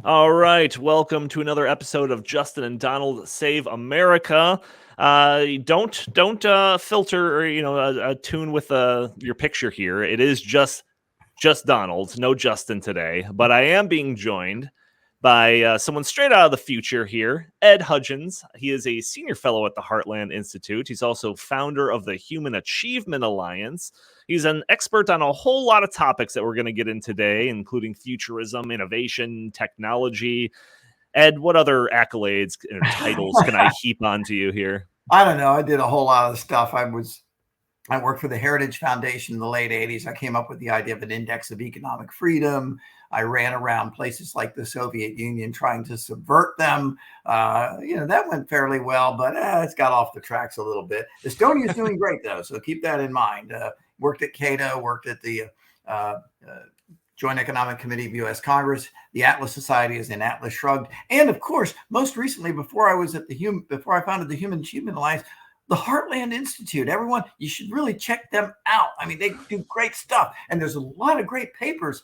All right, welcome to another episode of Justin and Donald Save America. Don't filter or tune with your picture here. It is just Donald, no Justin today, but I am being joined by someone straight out of the future here, Ed Hudgins. He is a senior fellow at the Heartland Institute. He's also founder of the Human Achievement Alliance. He's an expert on a whole lot of topics that we're going to get in today, including futurism, innovation, technology. Ed, what other accolades or titles can I heap onto you here? I don't know. I did a whole lot of stuff. I worked for the Heritage Foundation in the late 80s. I came up with the idea of an index of economic freedom. I ran around places like the Soviet Union trying to subvert them. That went fairly well, but it's got off the tracks a little bit. Estonia's doing great, though, so keep that in mind. Worked at Cato, worked at the Joint Economic Committee of U.S. Congress. The Atlas Society is in Atlas Shrugged. And, of course, most recently, before I founded the Human Achievement Alliance, the Heartland Institute. Everyone, you should really check them out. I mean, they do great stuff. And there's a lot of great papers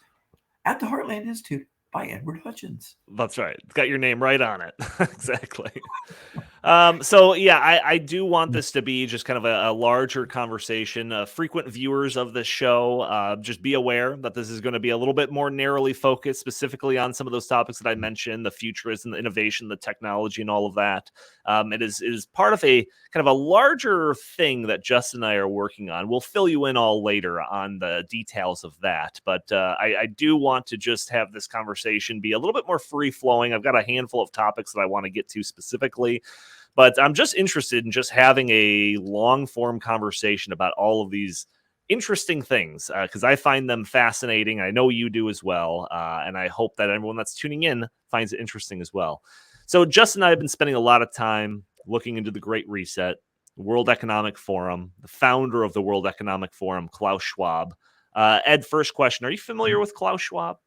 at the Heartland Institute by Edward Hudgins. That's right. It's got your name right on it. Exactly. I do want this to be just kind of a larger conversation. Frequent viewers of this show, just be aware that this is going to be a little bit more narrowly focused, specifically on some of those topics that I mentioned, the futurism, the innovation, the technology, and all of that. It is part of a kind of a larger thing that Justin and I are working on. We'll fill you in all later on the details of that, but I do want to just have this conversation be a little bit more free-flowing. I've got a handful of topics that I want to get to specifically, but I'm just interested in just having a long-form conversation about all of these interesting things because I find them fascinating. I know you do as well, and I hope that everyone that's tuning in finds it interesting as well. So Justin and I have been spending a lot of time looking into the Great Reset, the World Economic Forum, the founder of the World Economic Forum, Klaus Schwab. Ed, first question, are you familiar with Klaus Schwab?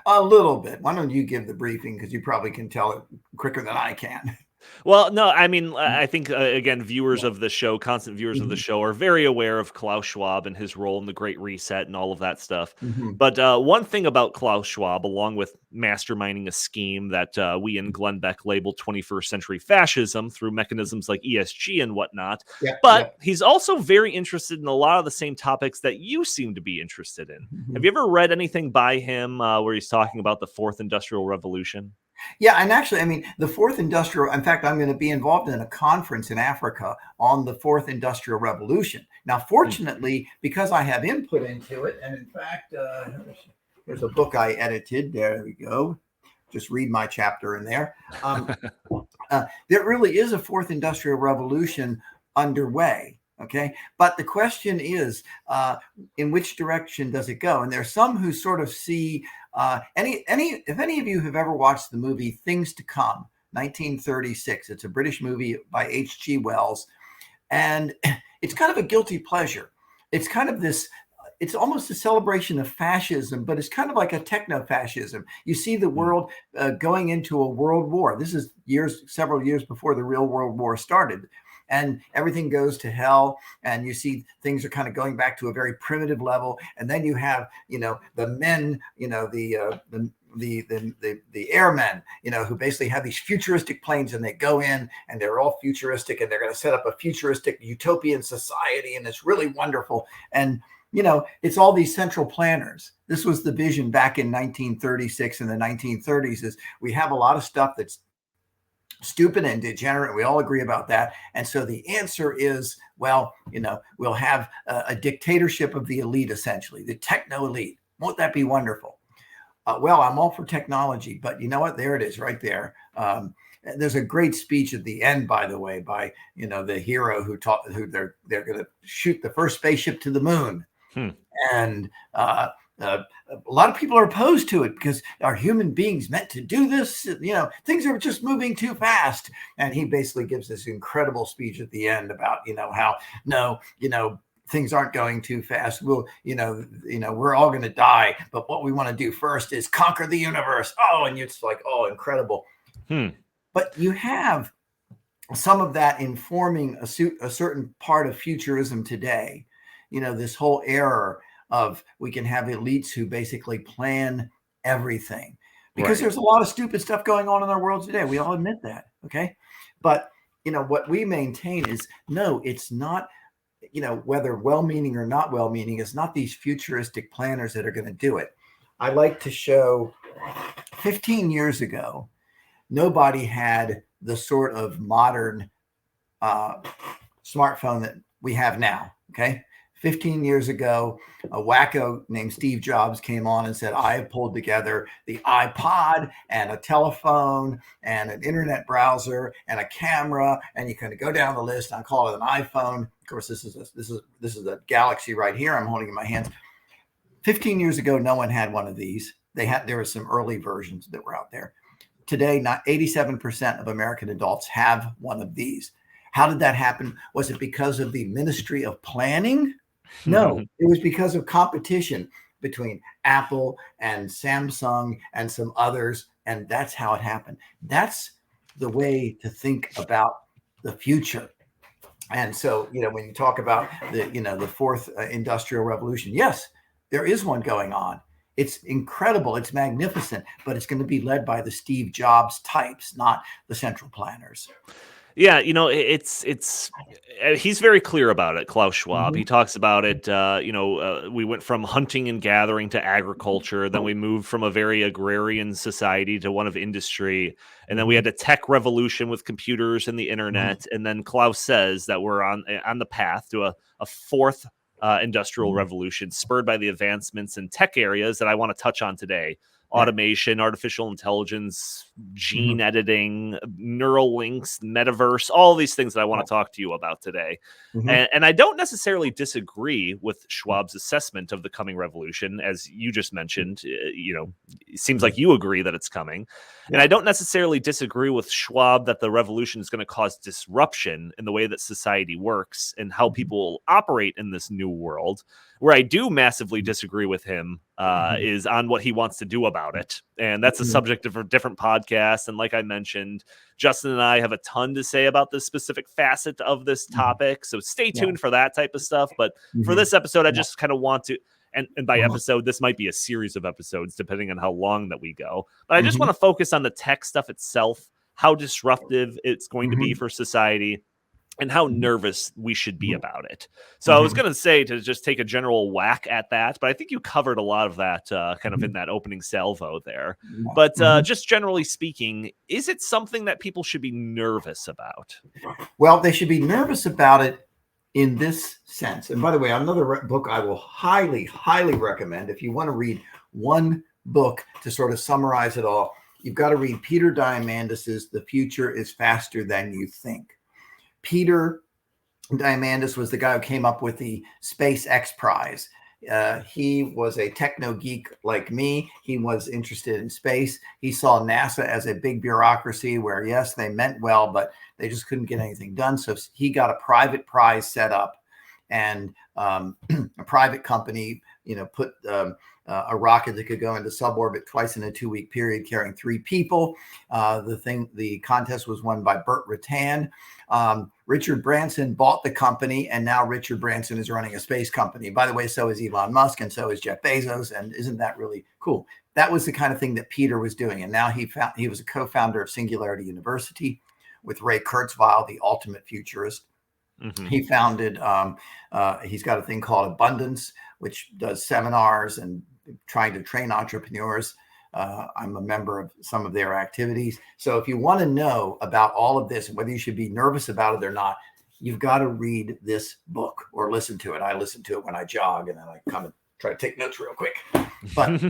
A little bit. Why don't you give the briefing, because you probably can tell it quicker than I can. Well, no, I mean, I think, again, viewers of the show, constant viewers of the show are very aware of Klaus Schwab and his role in the Great Reset and all of that stuff. But one thing about Klaus Schwab, along with masterminding a scheme that we in Glenn Beck labeled 21st century fascism through mechanisms like ESG and whatnot, he's also very interested in a lot of the same topics that you seem to be interested in. Have you ever read anything by him where he's talking about the Fourth Industrial Revolution? Yeah, and actually, I mean, the Fourth Industrial, in fact, I'm going to be involved in a conference in Africa on the Fourth Industrial Revolution. Now, fortunately, because I have input into it, and in fact, there's a book I edited. There we go. Just read my chapter in there. There really is a Fourth Industrial Revolution underway. Okay. But the question is, in which direction does it go? And there's some who sort of see if any of you have ever watched the movie Things to Come, 1936, it's a British movie by H.G. Wells. And it's kind of a guilty pleasure. It's kind of this, it's almost a celebration of fascism, but it's kind of like a techno-fascism. You see the world going into a world war. This is several years before the real World War started. And everything goes to hell, and you see things are kind of going back to a very primitive level. And then you have, the men, the airmen, who basically have these futuristic planes, and they go in and they're all futuristic, and they're going to set up a futuristic utopian society, and it's really wonderful. And it's all these central planners. This was the vision back in 1936 and the 1930s. Is we have a lot of stuff that's stupid and degenerate. We all agree about that. And so the answer is, well, we'll have a dictatorship of the elite, essentially, the techno elite. Won't that be wonderful? Well, I'm all for technology, but you know what? There it is right there. There's a great speech at the end, by the way, by, the hero who they're going to shoot the first spaceship to the moon. And a lot of people are opposed to it because are human beings meant to do this? Things are just moving too fast. And he basically gives this incredible speech at the end about, how things aren't going too fast. We're all going to die. But what we want to do first is conquer the universe. Oh, and it's like, oh, incredible. But you have some of that informing a certain part of futurism today. This whole era of we can have elites who basically plan everything, because Right. there's a lot of stupid stuff going on in our world today. We all admit that. Okay. But, what we maintain is no, it's not, whether well-meaning or not well-meaning, it's not these futuristic planners that are going to do it. I like to show 15 years ago, nobody had the sort of modern smartphone that we have now. Okay. 15 years ago, a wacko named Steve Jobs came on and said, I have pulled together the iPod and a telephone and an internet browser and a camera. And you can go down the list. I call it an iPhone. Of course, this is a Galaxy right here I'm holding in my hands. 15 years ago, no one had one of these. There were some early versions that were out there. Today, not 87% of American adults have one of these. How did that happen? Was it because of the Ministry of Planning? No, it was because of competition between Apple and Samsung and some others. And that's how it happened. That's the way to think about the future. And so, when you talk about the fourth industrial revolution, yes, there is one going on. It's incredible. It's magnificent, but it's going to be led by the Steve Jobs types, not the central planners. Yeah, it's he's very clear about it, Klaus Schwab. He Mhm. talks about it. We went from hunting and gathering to agriculture. Then we moved from a very agrarian society to one of industry. And then we had a tech revolution with computers and the internet. And then Klaus says that we're on the path to a fourth industrial revolution spurred by the advancements in tech areas that I want to touch on today. Automation, artificial intelligence, gene editing, neural links, metaverse, all these things that I want to talk to you about today. And I don't necessarily disagree with Schwab's assessment of the coming revolution. As you just mentioned, it seems like you agree that it's coming. And I don't necessarily disagree with Schwab that the revolution is going to cause disruption in the way that society works and how people operate in this new world. Where I do massively disagree with him is on what he wants to do about it. And that's a subject of a different podcast. And like I mentioned, Justin and I have a ton to say about this specific facet of this topic. So stay tuned for that type of stuff. But for this episode, I just kind of want to, and by episode, this might be a series of episodes, depending on how long that we go. But I just want to focus on the tech stuff itself, how disruptive it's going to be for society, and how nervous we should be about it. So I was going to say to just take a general whack at that, but I think you covered a lot of that kind of in that opening salvo there. But just generally speaking, is it something that people should be nervous about? Well, they should be nervous about it in this sense. And by the way, another book I will highly, highly recommend. If you want to read one book to sort of summarize it all, you've got to read Peter Diamandis's The Future is Faster Than You Think. Peter Diamandis was the guy who came up with the SpaceX prize. He was a techno geek like me. He was interested in space. He saw NASA as a big bureaucracy where, yes, they meant well, but they just couldn't get anything done. So he got a private prize set up, and a private company, put a rocket that could go into suborbit twice in a 2-week period, carrying 3 people. The contest was won by Burt Rutan. Richard Branson bought the company, and now Richard Branson is running a space company. By the way, so is Elon Musk, and so is Jeff Bezos. And isn't that really cool? That was the kind of thing that Peter was doing. And now he was a co-founder of Singularity University with Ray Kurzweil, the ultimate futurist. He founded, he's got a thing called Abundance, which does seminars and trying to train entrepreneurs. I'm a member of some of their activities. So if you want to know about all of this and whether you should be nervous about it or not, you've got to read this book or listen to it. I listen to it when I jog, and then I come and try to take notes real quick. But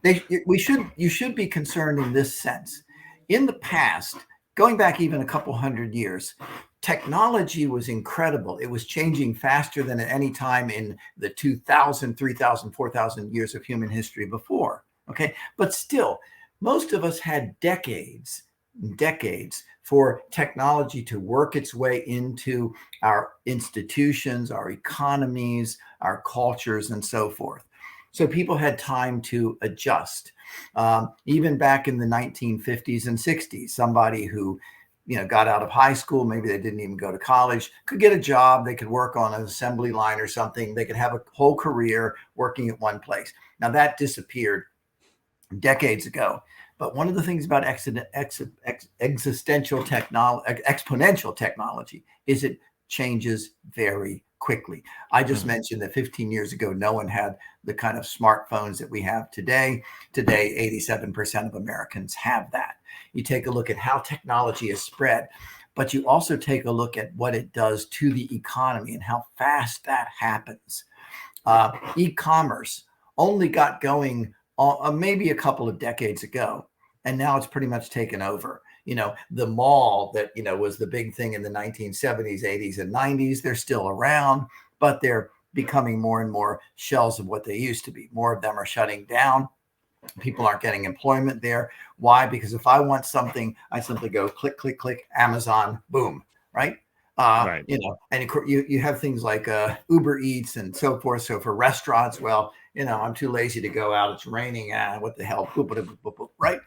you should be concerned in this sense. In the past, going back even a couple hundred years, technology was incredible. It was changing faster than at any time in the 2,000, 3,000, 4,000 years of human history before. Okay. But still, most of us had decades for technology to work its way into our institutions, our economies, our cultures, and so forth. So people had time to adjust. Even back in the 1950s and 60s, somebody who got out of high school, maybe they didn't even go to college, could get a job. They could work on an assembly line or something. They could have a whole career working at one place. Now that disappeared decades ago. But one of the things about exponential technology is it changes very quickly. I just mentioned that 15 years ago, no one had the kind of smartphones that we have today. Today, 87% of Americans have that. You take a look at how technology is spread, but you also take a look at what it does to the economy and how fast that happens. E-commerce only got going maybe a couple of decades ago, and now it's pretty much taken over. The mall that, was the big thing in the 1970s, 80s, and 90s, they're still around, but they're becoming more and more shells of what they used to be. More of them are shutting down. People aren't getting employment there. Why? Because if I want something, I simply go click, click, click, Amazon, boom, right? Right. And you have things like Uber Eats and so forth. So for restaurants, well, I'm too lazy to go out. It's raining. What the hell? Boop, boop, boop, boop, boop, right?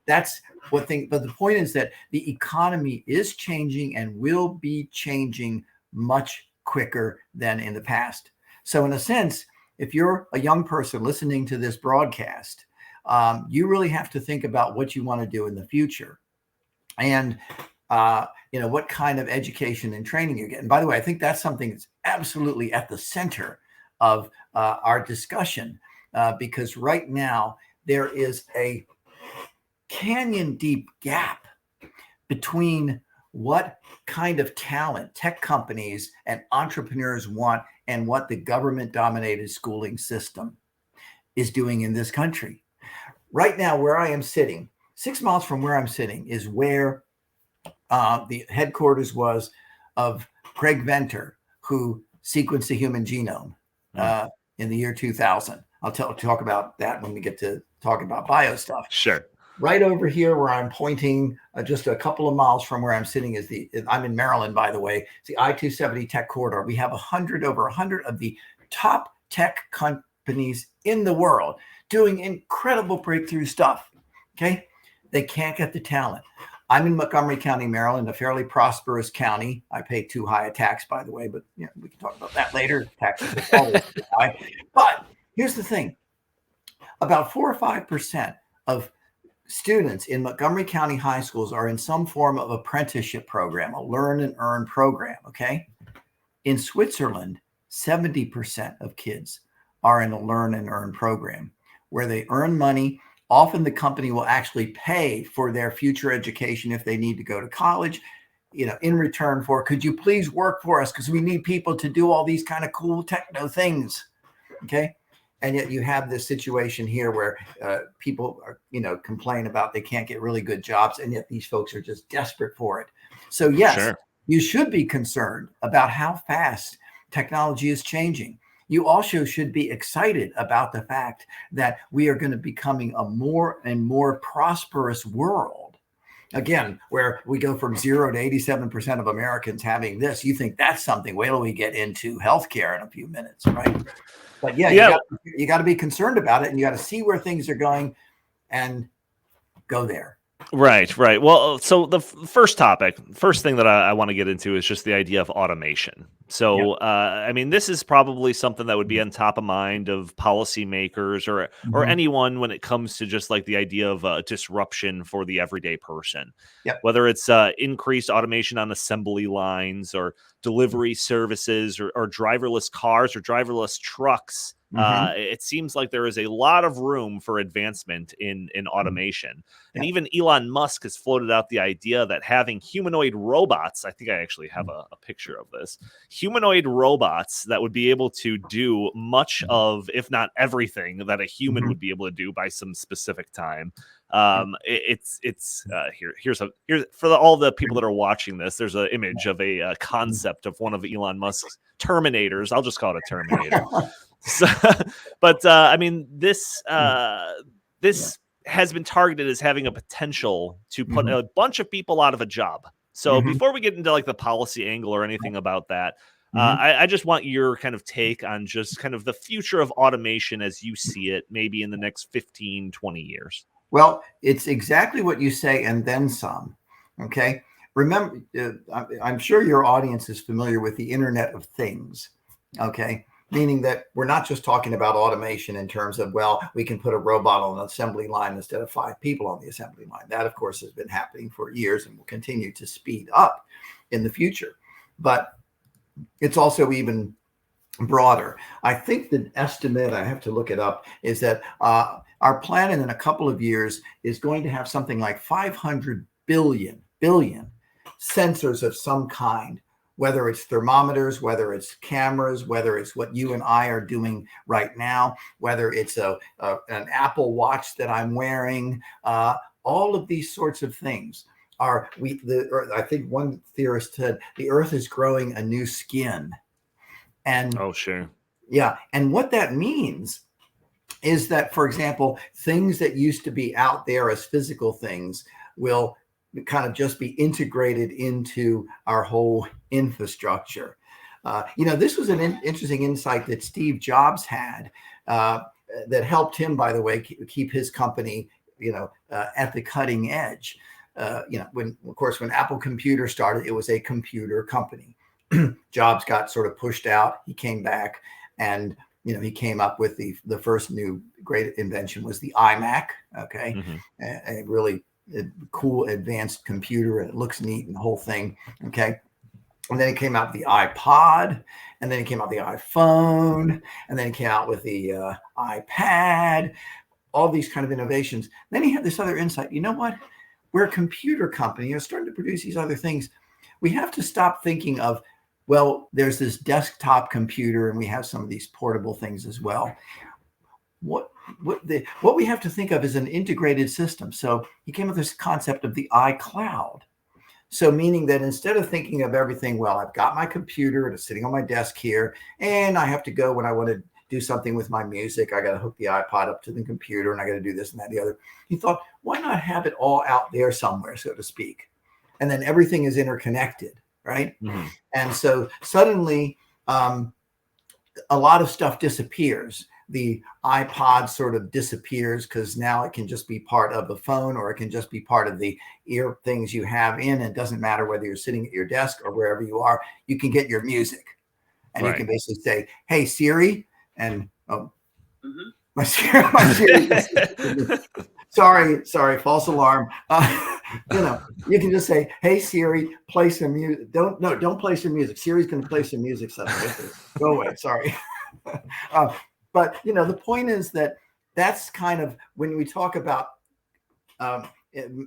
That's what thing. But the point is that the economy is changing and will be changing much quicker than in the past. So in a sense, if you're a young person listening to this broadcast, you really have to think about what you want to do in the future. And what kind of education and training you get. And by the way, I think that's something that's absolutely at the center of our discussion, because right now there is a canyon deep gap between what kind of talent tech companies and entrepreneurs want and what the government dominated schooling system is doing in this country. Right now, where I am sitting, 6 miles from where I'm sitting, is where the headquarters was of Craig Venter, who sequenced the human genome in the year 2000. I'll talk about that when we get to talk about bio stuff. Sure. Right over here where I'm pointing, just a couple of miles from where I'm sitting, I'm in Maryland, by the way. It's the I-270 Tech Corridor. We have over 100 of the top tech companies in the world doing incredible breakthrough stuff. Okay. They can't get the talent. I'm in Montgomery County, Maryland, a fairly prosperous county. I pay too high a tax, by the way, but we can talk about that later. Taxes are always too high. But here's the thing. About 4 or 5% of students in Montgomery County high schools are in some form of apprenticeship program, a learn and earn program, okay? In Switzerland, 70% of kids are in a learn and earn program where they earn money. Often the company will actually pay for their future education if they need to go to college, in return for, could you please work for us? Because we need people to do all these kind of cool techno things, okay? And yet you have this situation here where people are, complain about they can't get really good jobs, and yet these folks are just desperate for it. So yes, sure, you should be concerned about how fast technology is changing. You also should be excited about the fact that we are going to be becoming a more and more prosperous world. Again, where we go from 0 to 87% of Americans having this. You think that's something? Wait till we get into healthcare in a few minutes, right? But yeah. You got to be concerned about it, and you got to see where things are going and go there. Right. Well, so the first thing that I want to get into is just the idea of automation. So, this is probably something that would be on top of mind of policymakers or anyone when it comes to just like the idea of disruption for the everyday person. Yep. Whether it's increased automation on assembly lines or delivery services or driverless cars or driverless trucks. It seems like there is a lot of room for advancement in automation. And even Elon Musk has floated out the idea that having humanoid robots, I think I actually have a picture of this, humanoid robots that would be able to do much of, if not everything, that a human would be able to do by some specific time. Here's for all the people that are watching this, there's an image of a concept of one of Elon Musk's Terminators. I'll just call it a Terminator. So, but this has been targeted as having a potential to put a bunch of people out of a job. So before we get into like the policy angle or anything about that, I just want your kind of take on just kind of the future of automation as you see it, maybe in the next 15, 20 years. Well, it's exactly what you say and then some. Okay. Remember, I'm sure your audience is familiar with the Internet of Things. Okay. meaning that we're not just talking about automation in terms of, well, we can put a robot on an assembly line instead of 5 people on the assembly line. That, of course, has been happening for years and will continue to speed up in the future. But it's also even broader. I think the estimate, I have to look it up, is that our planet in a couple of years is going to have something like 500 billion sensors of some kind, whether it's thermometers, whether it's cameras, whether it's what you and I are doing right now, whether it's an Apple Watch that I'm wearing, all of these sorts of things. I think one theorist said the Earth is growing a new skin. And oh, sure. Yeah. And what that means is that, for example, things that used to be out there as physical things will kind of just be integrated into our whole infrastructure. This was an interesting insight that Steve Jobs had that helped him, by the way, keep his company, at the cutting edge. When Apple Computer started, it was a computer company. Jobs got sort of pushed out. He came back, and he came up with the first new great invention was the iMac. Okay, a really cool advanced computer, and it looks neat and the whole thing. Okay, and then he came out with the iPod, and then he came out with the iPhone, and then he came out with the iPad. All these kind of innovations. Then he had this other insight. You know what? We're a computer company. Starting to produce these other things. We have to stop thinking of, well, there's this desktop computer and we have some of these portable things as well. What we have to think of is an integrated system. So he came up with this concept of the iCloud. So meaning that instead of thinking of everything, well, I've got my computer and it's sitting on my desk here, and I have to go when I want to do something with my music, I got to hook the iPod up to the computer, and I got to do this and that and the other. He thought, why not have it all out there somewhere, so to speak? And then everything is interconnected, right? Mm-hmm. And so suddenly a lot of stuff disappears. The iPod sort of disappears because now it can just be part of the phone, or it can just be part of the ear things you have in. It doesn't matter whether you're sitting at your desk or wherever you are, you can get your music. And you can basically say, hey, Siri, and my Siri sorry, false alarm. You can just say, hey, Siri, play some music. Don't play some music. Siri's going to play some music suddenly. Go away. Sorry. But the point is that that's kind of when we talk about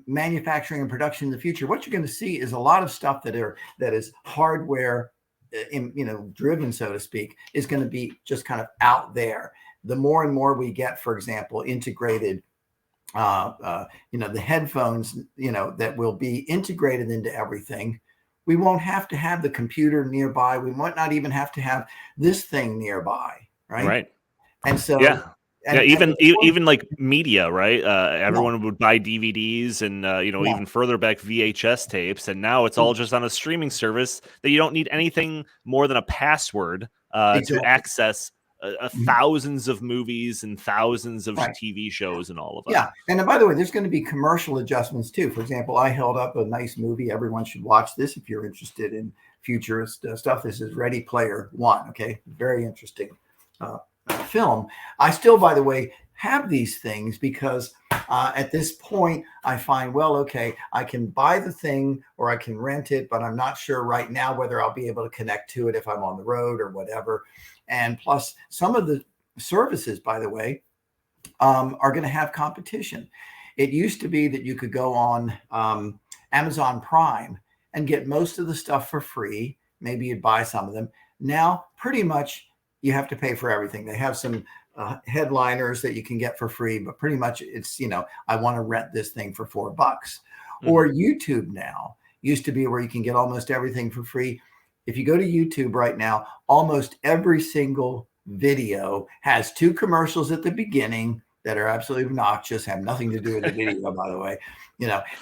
manufacturing and production in the future, what you're going to see is a lot of stuff that is hardware, driven, so to speak, is going to be just kind of out there. The more and more we get, for example, integrated, the headphones, that will be integrated into everything. We won't have to have the computer nearby. We might not even have to have this thing nearby, right? Right. And so, even like media, right? Everyone would buy DVDs and, even further back VHS tapes. And now it's all just on a streaming service that you don't need anything more than a password to access thousands of movies and thousands of TV shows and all of that. Yeah. And by the way, there's going to be commercial adjustments too. For example, I held up a nice movie. Everyone should watch this if you're interested in futurist stuff. This is Ready Player One. Okay. Very interesting film. I still, by the way, have these things because at this point I find, well, okay, I can buy the thing or I can rent it, but I'm not sure right now whether I'll be able to connect to it if I'm on the road or whatever. And plus some of the services, by the way, are going to have competition. It used to be that you could go on Amazon Prime and get most of the stuff for free. Maybe you'd buy some of them. Now, pretty much you have to pay for everything. They have some headliners that you can get for free, but pretty much it's, I want to rent this thing for $4. Mm-hmm. Or YouTube now used to be where you can get almost everything for free. If you go to YouTube right now, almost every single video has 2 commercials at the beginning that are absolutely obnoxious, have nothing to do with the video, by the way,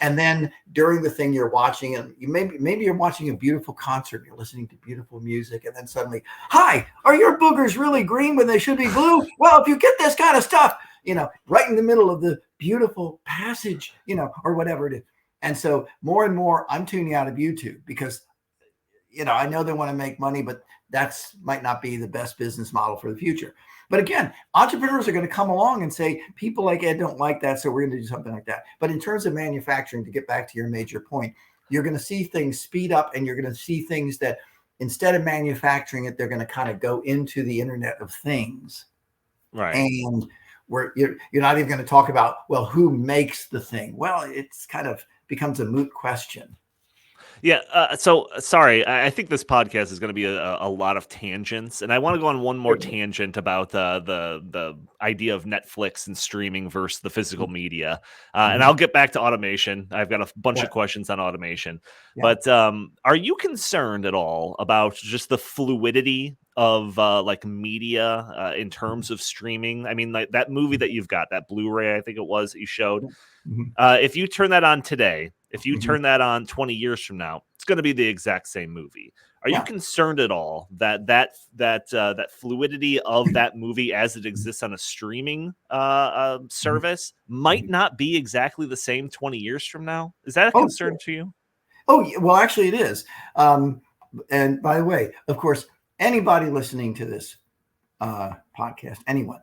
and then during the thing you're watching, and maybe you're watching a beautiful concert, you're listening to beautiful music, and then suddenly, hi, are your boogers really green when they should be blue? Well, if you get this kind of stuff, right in the middle of the beautiful passage, or whatever it is. And so more and more I'm tuning out of YouTube because I know they want to make money, but that's might not be the best business model for the future. But again, entrepreneurs are going to come along and say, people like Ed don't like that, so we're going to do something like that. But in terms of manufacturing, to get back to your major point, you're going to see things speed up, and you're going to see things that instead of manufacturing it, they're going to kind of go into the Internet of Things. Right. And where you're not even going to talk about, well, who makes the thing? Well, it's kind of becomes a moot question. Yeah. So sorry, I think this podcast is going to be a lot of tangents, and I want to go on one more tangent about the idea of Netflix and streaming versus the physical media, and I'll get back to automation. I've got a bunch of questions on automation, but are you concerned at all about just the fluidity of like media in terms of streaming? I mean, like that movie that you've got, that Blu-ray, I think it was that you showed. If you turn that on today, if you turn that on 20 years from now, it's going to be the exact same movie. Are you concerned at all that fluidity of that movie as it exists on a streaming service might not be exactly the same 20 years from now? Is that a concern to you? Oh, well, actually it is. And by the way, of course, anybody listening to this podcast, anyone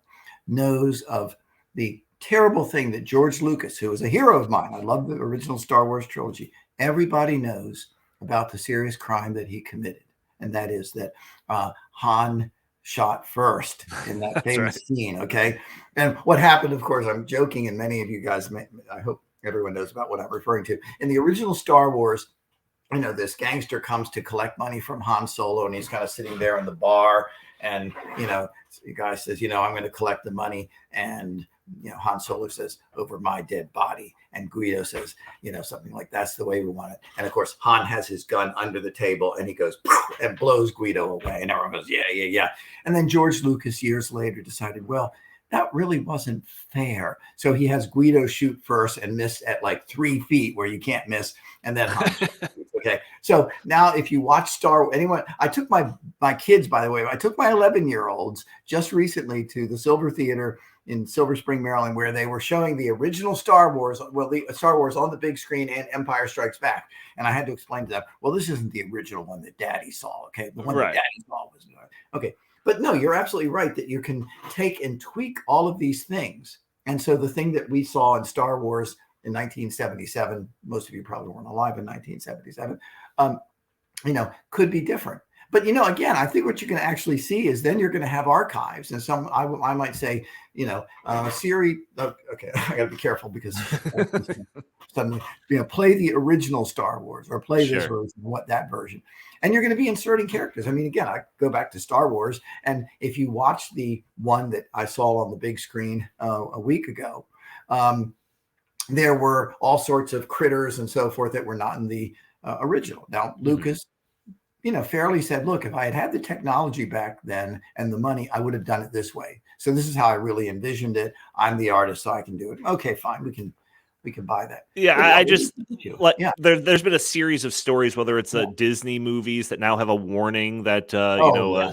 knows of the terrible thing that George Lucas, who was a hero of mine, I love the original Star Wars trilogy. Everybody knows about the serious crime that he committed, and that is that Han shot first in that famous scene. Okay, and what happened? Of course, I'm joking, and many of you guys, I hope everyone knows about what I'm referring to. In the original Star Wars, this gangster comes to collect money from Han Solo, and he's kind of sitting there in the bar, and the guy says, I'm going to collect the money, and Han Solo says, over my dead body. And Guido says, something like, that's the way we want it. And of course, Han has his gun under the table, and he goes and blows Guido away. And everyone goes, yeah. And then George Lucas years later decided, well, that really wasn't fair. So he has Guido shoot first and miss at like 3 feet where you can't miss. And then Han shoots. Okay. So now if you watch I took my kids, by the way, I took my 11-year-olds just recently to the Silver Theater in Silver Spring, Maryland, where they were showing the original Star Wars, the Star Wars on the big screen and Empire Strikes Back. And I had to explain to them, well, this isn't the original one that Daddy saw. Okay. The one that Daddy saw was okay. But no, you're absolutely right that you can take and tweak all of these things. And so the thing that we saw in Star Wars in 1977, most of you probably weren't alive in 1977, could be different. But, again, I think what you can actually see is then you're going to have archives. And I might say, Siri, okay, I got to be careful because suddenly, play the original Star Wars or play this version, what that version. And you're going to be inserting characters. I mean, again, I go back to Star Wars. And if you watch the one that I saw on the big screen a week ago, there were all sorts of critters and so forth that were not in the original. Now, Lucas, fairly said, look, if I had the technology back then and the money, I would have done it this way. So this is how I really envisioned it. I'm the artist, so I can do it. Okay, fine. We can buy that. Yeah, I just there's been a series of stories, whether it's Disney movies that now have a warning that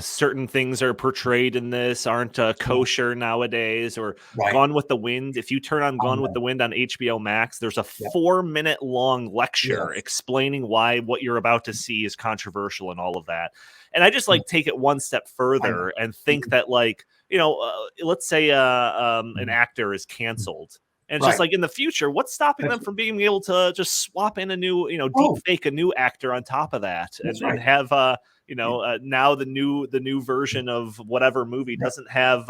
certain things are portrayed in this aren't kosher nowadays, or Gone with the Wind. If you turn on Gone with the Wind on HBO Max, there's a 4-minute long lecture explaining why what you're about to see is controversial and all of that. And I just take it one step further and think that let's say an actor is canceled. And it's just in the future, what's stopping them from being able to just swap in a new, deep fake a new actor on top of that and have, now the new version of whatever movie doesn't have,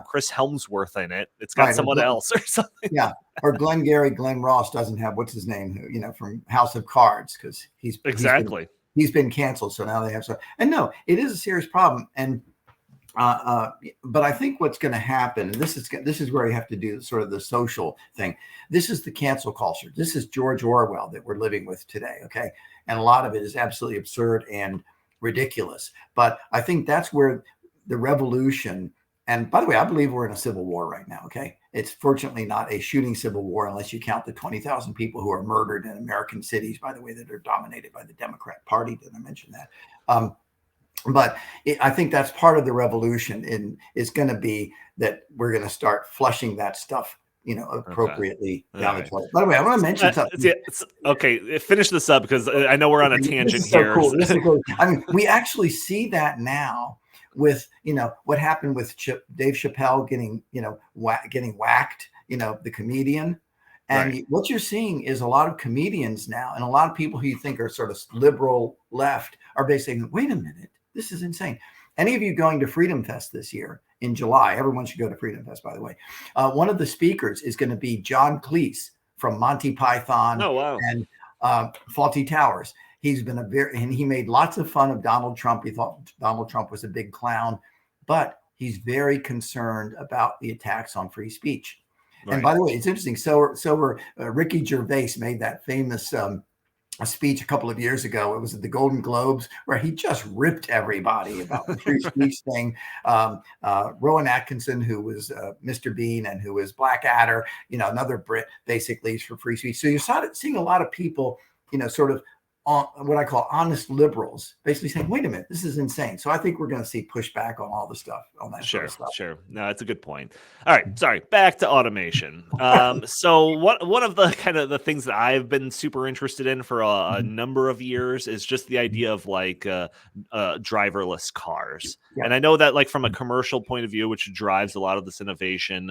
Chris Helmsworth in it. It's got someone else or something. Yeah. Or Glenn Ross doesn't have, what's his name, from House of Cards, because he's been canceled. So now they have and no, it is a serious problem. And but I think what's going to happen, and this is where you have to do sort of the social thing. This is the cancel culture. This is George Orwell that we're living with today. Okay. And a lot of it is absolutely absurd and ridiculous. But I think that's where the revolution, and by the way, I believe we're in a civil war right now. Okay. It's fortunately not a shooting civil war unless you count the 20,000 people who are murdered in American cities, by the way, that are dominated by the Democrat Party. Did I mention that? But I think that's part of the revolution is going to be that we're going to start flushing that stuff Okay. appropriately All down the right. toilet. By the way, I want to mention something. Okay, finish this up because I know we're on a This tangent is so here. cool. This is cool. I mean, we actually see that now with, what happened with Dave Chappelle getting, getting whacked, the comedian. And Right. what you're seeing is a lot of comedians now, and a lot of people who you think are sort of liberal left are basically, wait a minute, this is insane. Any of you going to Freedom Fest this year in July? Everyone should go to Freedom Fest, by the way. One of the speakers is going to be John Cleese from Monty Python Oh, wow. and Fawlty Towers. He's been and he made lots of fun of Donald Trump. He thought Donald Trump was a big clown, but he's very concerned about the attacks on free speech. Right. And by the way, it's interesting. So Ricky Gervais made that famous a speech a couple of years ago. It was at the Golden Globes where he just ripped everybody about the free speech thing. Rowan Atkinson, who was Mr. Bean and who was Blackadder, another Brit, basically is for free speech. So you're seeing a lot of people, sort of on what I call honest liberals, basically saying, wait a minute, this is insane. So I think we're going to see pushback on all the stuff, on that sort of stuff. Sure. No, that's a good point. All right, sorry. Back to automation. So one of the kind of the things that I've been super interested in for a number of years is just the idea of like driverless cars. Yeah. And I know that like from a commercial point of view, which drives a lot of this innovation,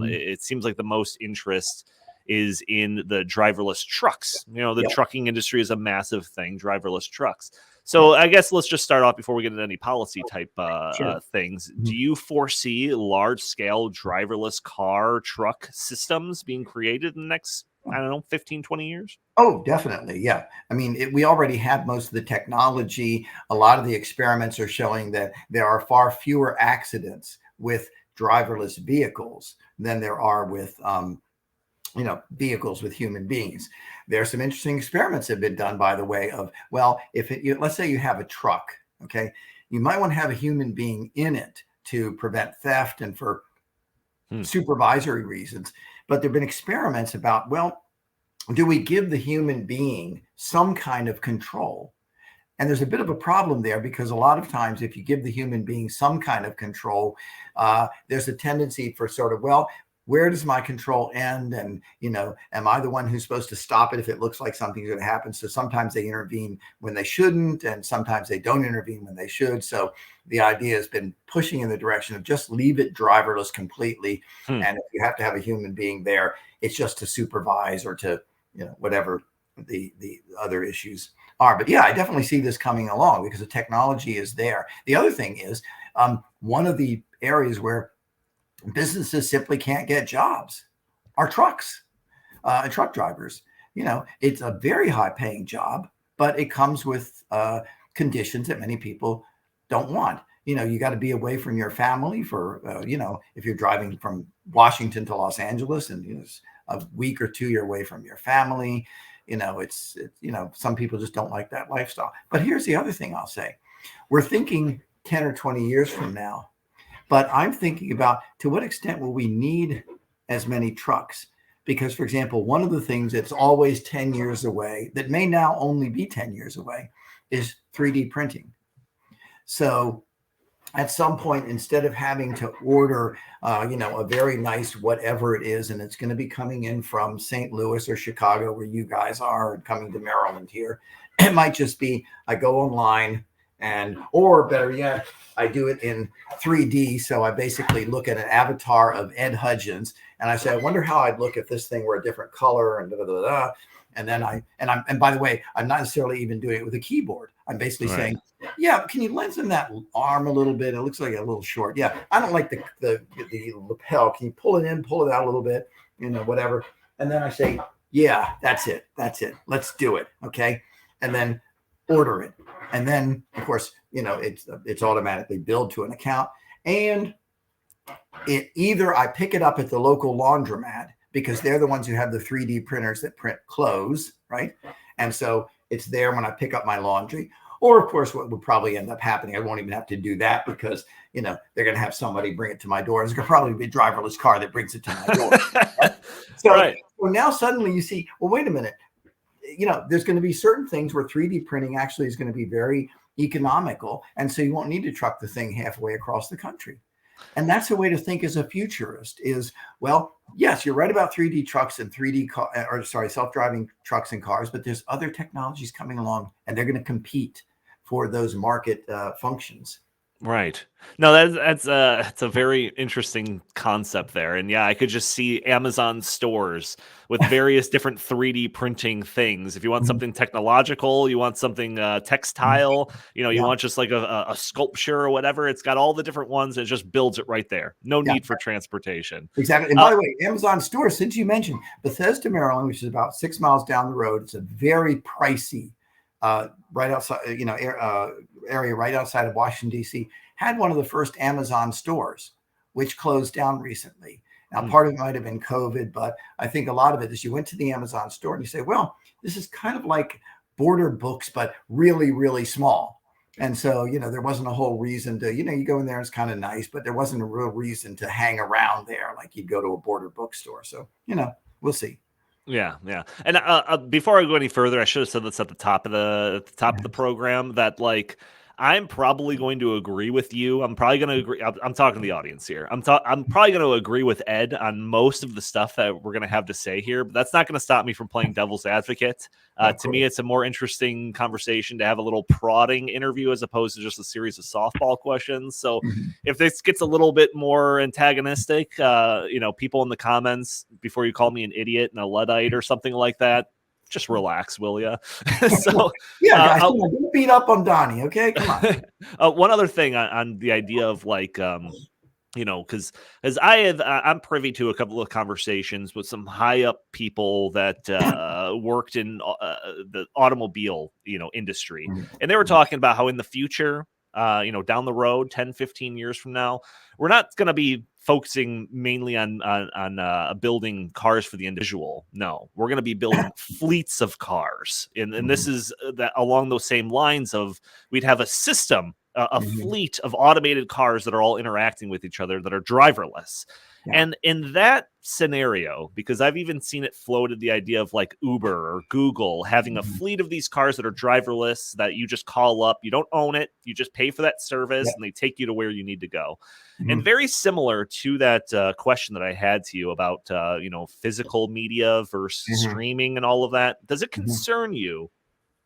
it seems like the most interest is in the driverless trucks. The trucking industry is a massive thing, driverless trucks. So I guess let's just start off before we get into any policy type things. Do you foresee large scale driverless truck systems being created in the next, 15, 20 years? Oh, definitely. Yeah. I mean, we already have most of the technology. A lot of the experiments are showing that there are far fewer accidents with driverless vehicles than there are with vehicles with human beings. There are some interesting experiments that have been done, by the way, of, well, let's say you have a truck, okay, you might want to have a human being in it to prevent theft and for supervisory reasons. But there've been experiments about, well, do we give the human being some kind of control? And there's a bit of a problem there because a lot of times if you give the human being some kind of control, there's a tendency for sort of, well, where does my control end? And, am I the one who's supposed to stop it if it looks like something's going to happen? So sometimes they intervene when they shouldn't, and sometimes they don't intervene when they should. So the idea has been pushing in the direction of just leave it driverless completely. And if you have to have a human being there, it's just to supervise or to, whatever the other issues are. But yeah, I definitely see this coming along because the technology is there. The other thing is one of the areas where businesses simply can't get jobs are trucks, truck drivers. It's a very high paying job, but it comes with conditions that many people don't want. You got to be away from your family for, if you're driving from Washington to Los Angeles and a week or two, you're away from your family. It's some people just don't like that lifestyle. But here's the other thing I'll say. We're thinking 10 or 20 years from now. But I'm thinking about to what extent will we need as many trucks? Because, for example, one of the things that's always 10 years away, that may now only be 10 years away, is 3D printing. So at some point, instead of having to order, a very nice whatever it is, and it's going to be coming in from St. Louis or Chicago, where you guys are, and coming to Maryland here, it might just be I go online or better yet, I do it in 3D. So I basically look at an avatar of Ed Hudgins and I say, I wonder how I'd look if this thing were a different color and da, da, da, da. And then and by the way, I'm not necessarily even doing it with a keyboard. I'm basically saying, yeah, can you lengthen that arm a little bit? It looks like a little short. Yeah, I don't like the lapel. Can you pull it in, pull it out a little bit, whatever. And then I say, yeah, that's it. Let's do it. Okay. And then order it. And then, of course, it's automatically billed to an account. And either I pick it up at the local laundromat because they're the ones who have the 3D printers that print clothes, right? And so it's there when I pick up my laundry. Or, of course, what would probably end up happening, I won't even have to do that because, they're going to have somebody bring it to my door. It's going to probably be a driverless car that brings it to my door. So now suddenly you see, well, wait a minute. There's going to be certain things where 3D printing actually is going to be very economical. And so you won't need to truck the thing halfway across the country. And that's a way to think as a futurist is, well, yes, you're right about 3D trucks and self-driving trucks and cars, but there's other technologies coming along and they're going to compete for those market functions. Right. No, that's a very interesting concept there. And yeah, I could just see Amazon stores with various different 3D printing things. If you want Mhm. something technological, you want something textile, you Yeah, want just like a sculpture or whatever. It's got all the different ones and it just builds it right there. No yeah, need for transportation. exactly. And Uh, by the way, Amazon store, since you mentioned Bethesda, Maryland, which is about 6 miles down the road, it's a very pricey, right outside, area right outside of Washington, D.C., had one of the first Amazon stores, which closed down recently. Now, mm, part of it might have been COVID, but I think a lot of it is you went to the Amazon store and you say, well, this is kind of like Border Books, but really, really small. And so, there wasn't a whole reason to, you go in there, it's kind of nice, but there wasn't a real reason to hang around there like you'd go to a Border bookstore. So, we'll see. yeah, yeah. And before I go any further, I should have said this at the top of the program that like I'm probably going to agree with you. I'm probably going to agree. I'm talking to the audience here. I'm probably going to agree with Ed on most of the stuff that we're going to have to say here, but that's not going to stop me from playing devil's advocate. Of To me, course. it's a more interesting conversation to have a little prodding interview as opposed to just a series of softball questions. So Mhm. if this gets a little bit more antagonistic, people in the comments, before you call me an idiot and a Luddite or something like that, just relax, will you? So, Yeah, uh, guys, uh, come on, don't beat up on Donnie. Okay, come on. one other thing on the idea of like, because as I'm privy to a couple of conversations with some high up people that worked in the automobile industry, and they were talking about how in the future, down the road, 10, 15 years from now, we're not going to be focusing mainly on building cars for the individual. No, we're going to be building fleets of cars, and this Mhm. is that along those same lines of we'd have a system, a Mhm. fleet of automated cars that are all interacting with each other that are driverless. Yeah. And in that scenario, because I've even seen it floated the idea of like Uber or Google having a Mhm. fleet of these cars that are driverless that you just call up, you don't own it, you just pay for that service Yeah. and they take you to where you need to go. And Mhm. very similar to that question that I had to you about, physical media versus Mhm. streaming and all of that, does it Mhm. concern you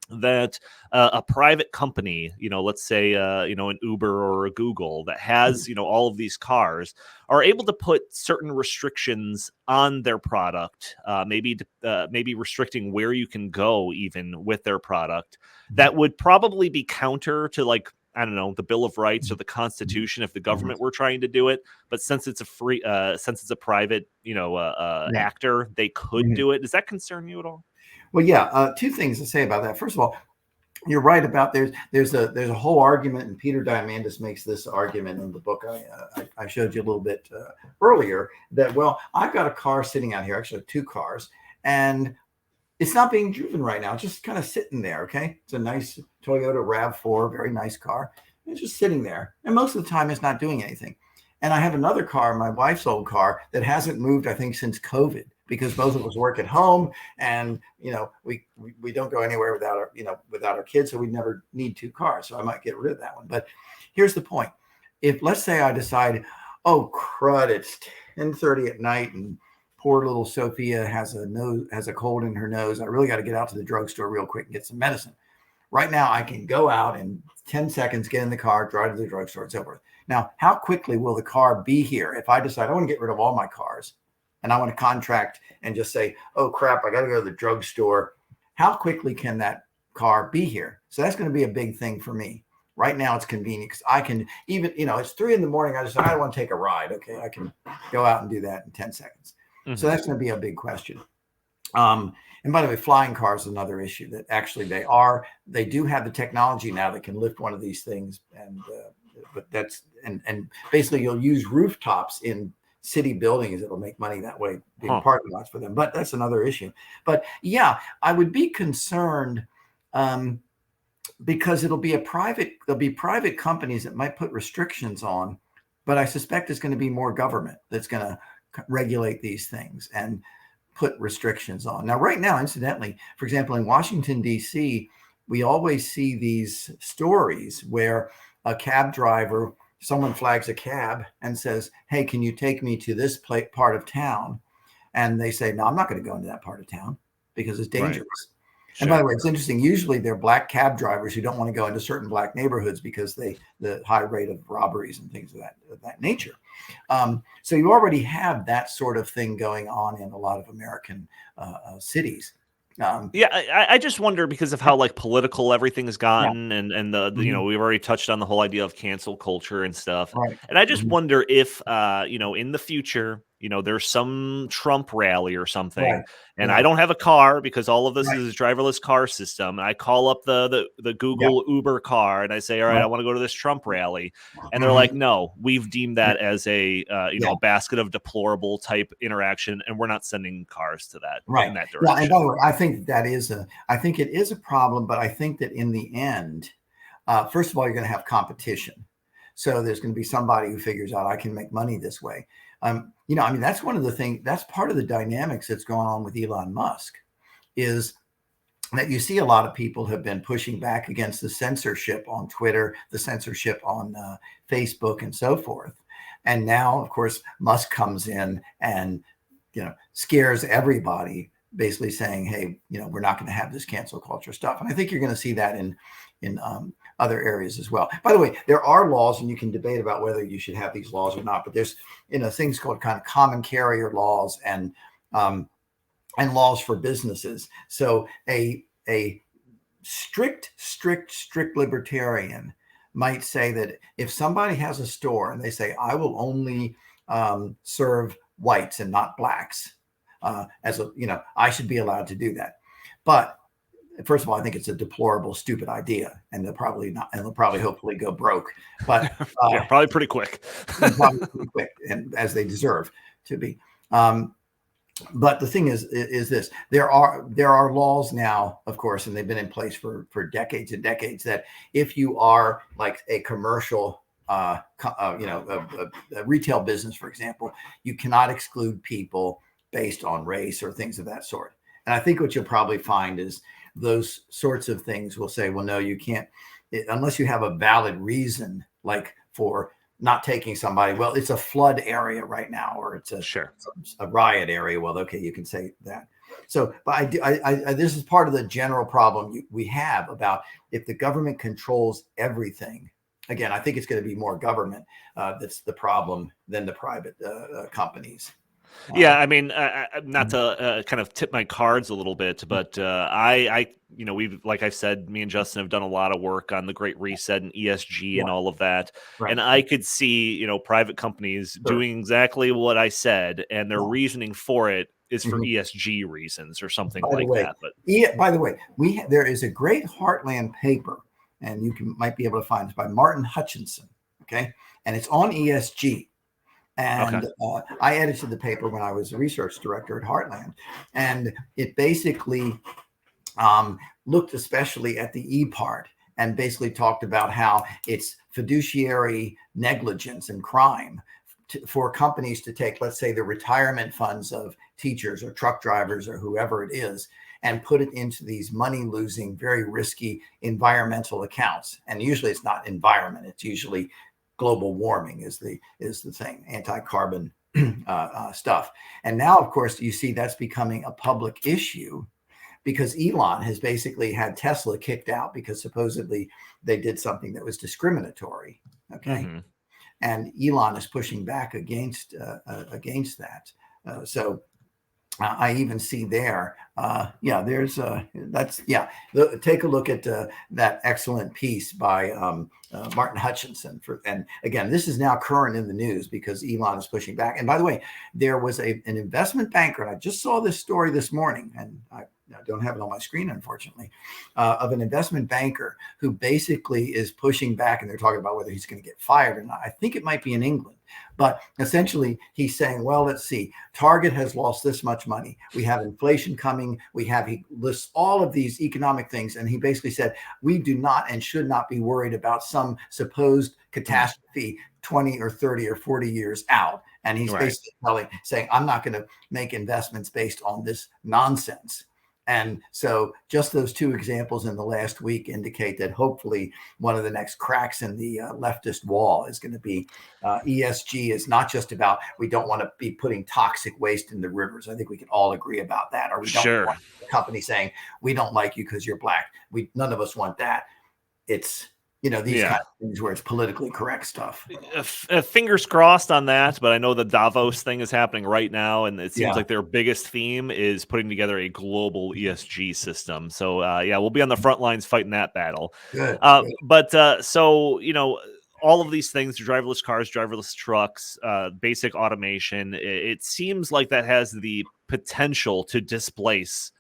that a private company, let's say, an Uber or a Google that has, all of these cars are able to put certain restrictions on their product, maybe restricting where you can go even with their product Mhm. that would probably be counter to like, I don't know, the Bill of Rights or Mhm. the Constitution if the Mhm. government were trying to do it. But since it's since it's a private, Yeah. actor, they could Mhm. do it. Does that concern you at all? Well, yeah. Two things to say about that. First of all, you're right about there's a whole argument, and Peter Diamandis makes this argument in the book I showed you a little bit earlier that, well, I've got a car sitting out here, actually two cars, and it's not being driven right now. It's just kind of sitting there. Okay, it's a nice Toyota Rav4, very nice car. It's just sitting there, and most of the time it's not doing anything. And I have another car, my wife's old car, that hasn't moved, I think, since COVID, because both of us work at home, and we don't go anywhere without our kids, so we never need two cars. So I might get rid of that one. But here's the point: if, let's say, I decide, oh crud, it's 10:30 at night, and poor little Sophia has a cold in her nose. I really got to get out to the drugstore real quick and get some medicine. Right now, I can go out in 10 seconds, get in the car, drive to the drugstore, and so forth. Now, how quickly will the car be here if I decide I want to get rid of all my cars and I want to contract and just say, oh crap, I got to go to the drugstore? How quickly can that car be here? So that's going to be a big thing for me. Right now, it's convenient because I can even, it's 3 a.m. I just, I want to take a ride. Okay, I can go out and do that in 10 seconds. So Mhm. that's going to be a big question. And by the way, flying cars is another issue that actually they do have the technology now that can lift one of these things. And, but that's, and basically you'll use rooftops in city buildings. It'll make money that way, being Huh. parking lots for them. But that's another issue. But yeah, I would be concerned, because there'll be private companies that might put restrictions on, but I suspect it's going to be more government that's going to regulate these things and put restrictions on. Now, right now, incidentally, for example, in Washington, D.C., we always see these stories where a cab driver someone flags a cab and says, hey, can you take me to this part of town? And they say, no, I'm not going to go into that part of town because it's dangerous. Right. And by the way, it's interesting. Usually they're black cab drivers who don't want to go into certain black neighborhoods because the high rate of robberies and things of that nature. So you already have that sort of thing going on in a lot of American cities. I just wonder because of how like political everything has Yeah. gotten, and the you know, we've already touched on the whole idea of cancel culture and stuff. Right. And I just wonder if you know, in the future, you know, there's some Trump rally or something, Right. and Yeah. I don't have a car because all of this Right. is driverless car system. And I call up the Yeah. Google Uber car and I say, all right, Right. I want to go to this Trump rally, and they're like, no, we've deemed that as a you know, a basket of deplorable type interaction, and we're not sending cars to that in that direction. Yeah, and by the way, I think I think it is a problem, but I think that in the end, first of all, you're going to have competition. So there's going to be somebody who figures out I can make money this way. You know, I mean, that's one of the things, that's part of the dynamics that's going on with Elon Musk, is that you see a lot of people have been pushing back against the censorship on Twitter, the censorship on Facebook, and so forth. And now, of course, Musk comes in and, you know, scares everybody, basically saying, hey, you know, we're not going to have this cancel culture stuff. And I think you're going to see that in other areas as well. By the way, there are laws, and you can debate about whether you should have these laws or not, but there's, you know, things called kind of common carrier laws and laws for businesses. So a strict libertarian might say that if somebody has a store and they say, I will only serve whites and not blacks, as a, you know, I should be allowed to do that. But first of all, I think it's a deplorable, stupid idea, and they'll probably hopefully go broke. But yeah, probably pretty quick. probably pretty quick, and as they deserve to be. But the thing is this: there are laws now, of course, and they've been in place for decades and decades, that if you are like a commercial, you know, a retail business, for example, you cannot exclude people based on race or things of that sort. And I think what you'll probably find is those sorts of things will say, well, no, you can't, unless you have a valid reason, like for not taking somebody. Well, it's a flood area right now, or it's a riot area. Well, okay, you can say that. So, but this is part of the general problem we have about if the government controls everything. Again, I think it's going to be more government that's the problem than the private companies. Yeah, I mean, not to kind of tip my cards a little bit, but you know, we've, like I said, me and Justin have done a lot of work on the Great Reset and ESG and all of that. Right. And I could see, you know, private companies doing exactly what I said, and their reasoning for it is for ESG reasons or something like that. But by the way, there is a great Heartland paper, and you might be able to find it, by Martin Hutchinson. Okay, and it's on ESG. And I edited the paper when I was a research director at Heartland, and it basically looked especially at the E part, and basically talked about how it's fiduciary negligence and crime for companies to take, let's say, the retirement funds of teachers or truck drivers or whoever it is, and put it into these money-losing, very risky environmental accounts. And usually it's not environment; it's usually global warming is the thing, anti-carbon stuff. And now, of course, you see that's becoming a public issue because Elon has basically had Tesla kicked out because supposedly they did something that was discriminatory. Okay. And Elon is pushing back against that. So I even see there, there's take a look at that excellent piece by Martin Hutchinson. And again, this is now current in the news because Elon is pushing back. And by the way, there was an investment banker, and I just saw this story this morning, and I don't have it on my screen, unfortunately, of an investment banker who basically is pushing back, and they're talking about whether he's going to get fired or not. I think it might be in England. But essentially, he's saying, well, let's see, Target has lost this much money. We have inflation coming. He lists all of these economic things. And he basically said, we do not and should not be worried about some supposed catastrophe 20 or 30 or 40 years out. And he's basically saying, I'm not going to make investments based on this nonsense. And so just those two examples in the last week indicate that hopefully one of the next cracks in the leftist wall is going to be ESG is not just about we don't want to be putting toxic waste in the rivers. I think we can all agree about that. Or we don't Sure. want a company saying we don't like you because you're black. None of us want that. It's these kind of things where it's politically correct stuff. Fingers crossed on that, but I know the Davos thing is happening right now, and it seems like their biggest theme is putting together a global ESG system. So, we'll be on the front lines fighting that battle. Good. But so, all of these things, driverless cars, driverless trucks, basic automation, it seems like that has the potential to displace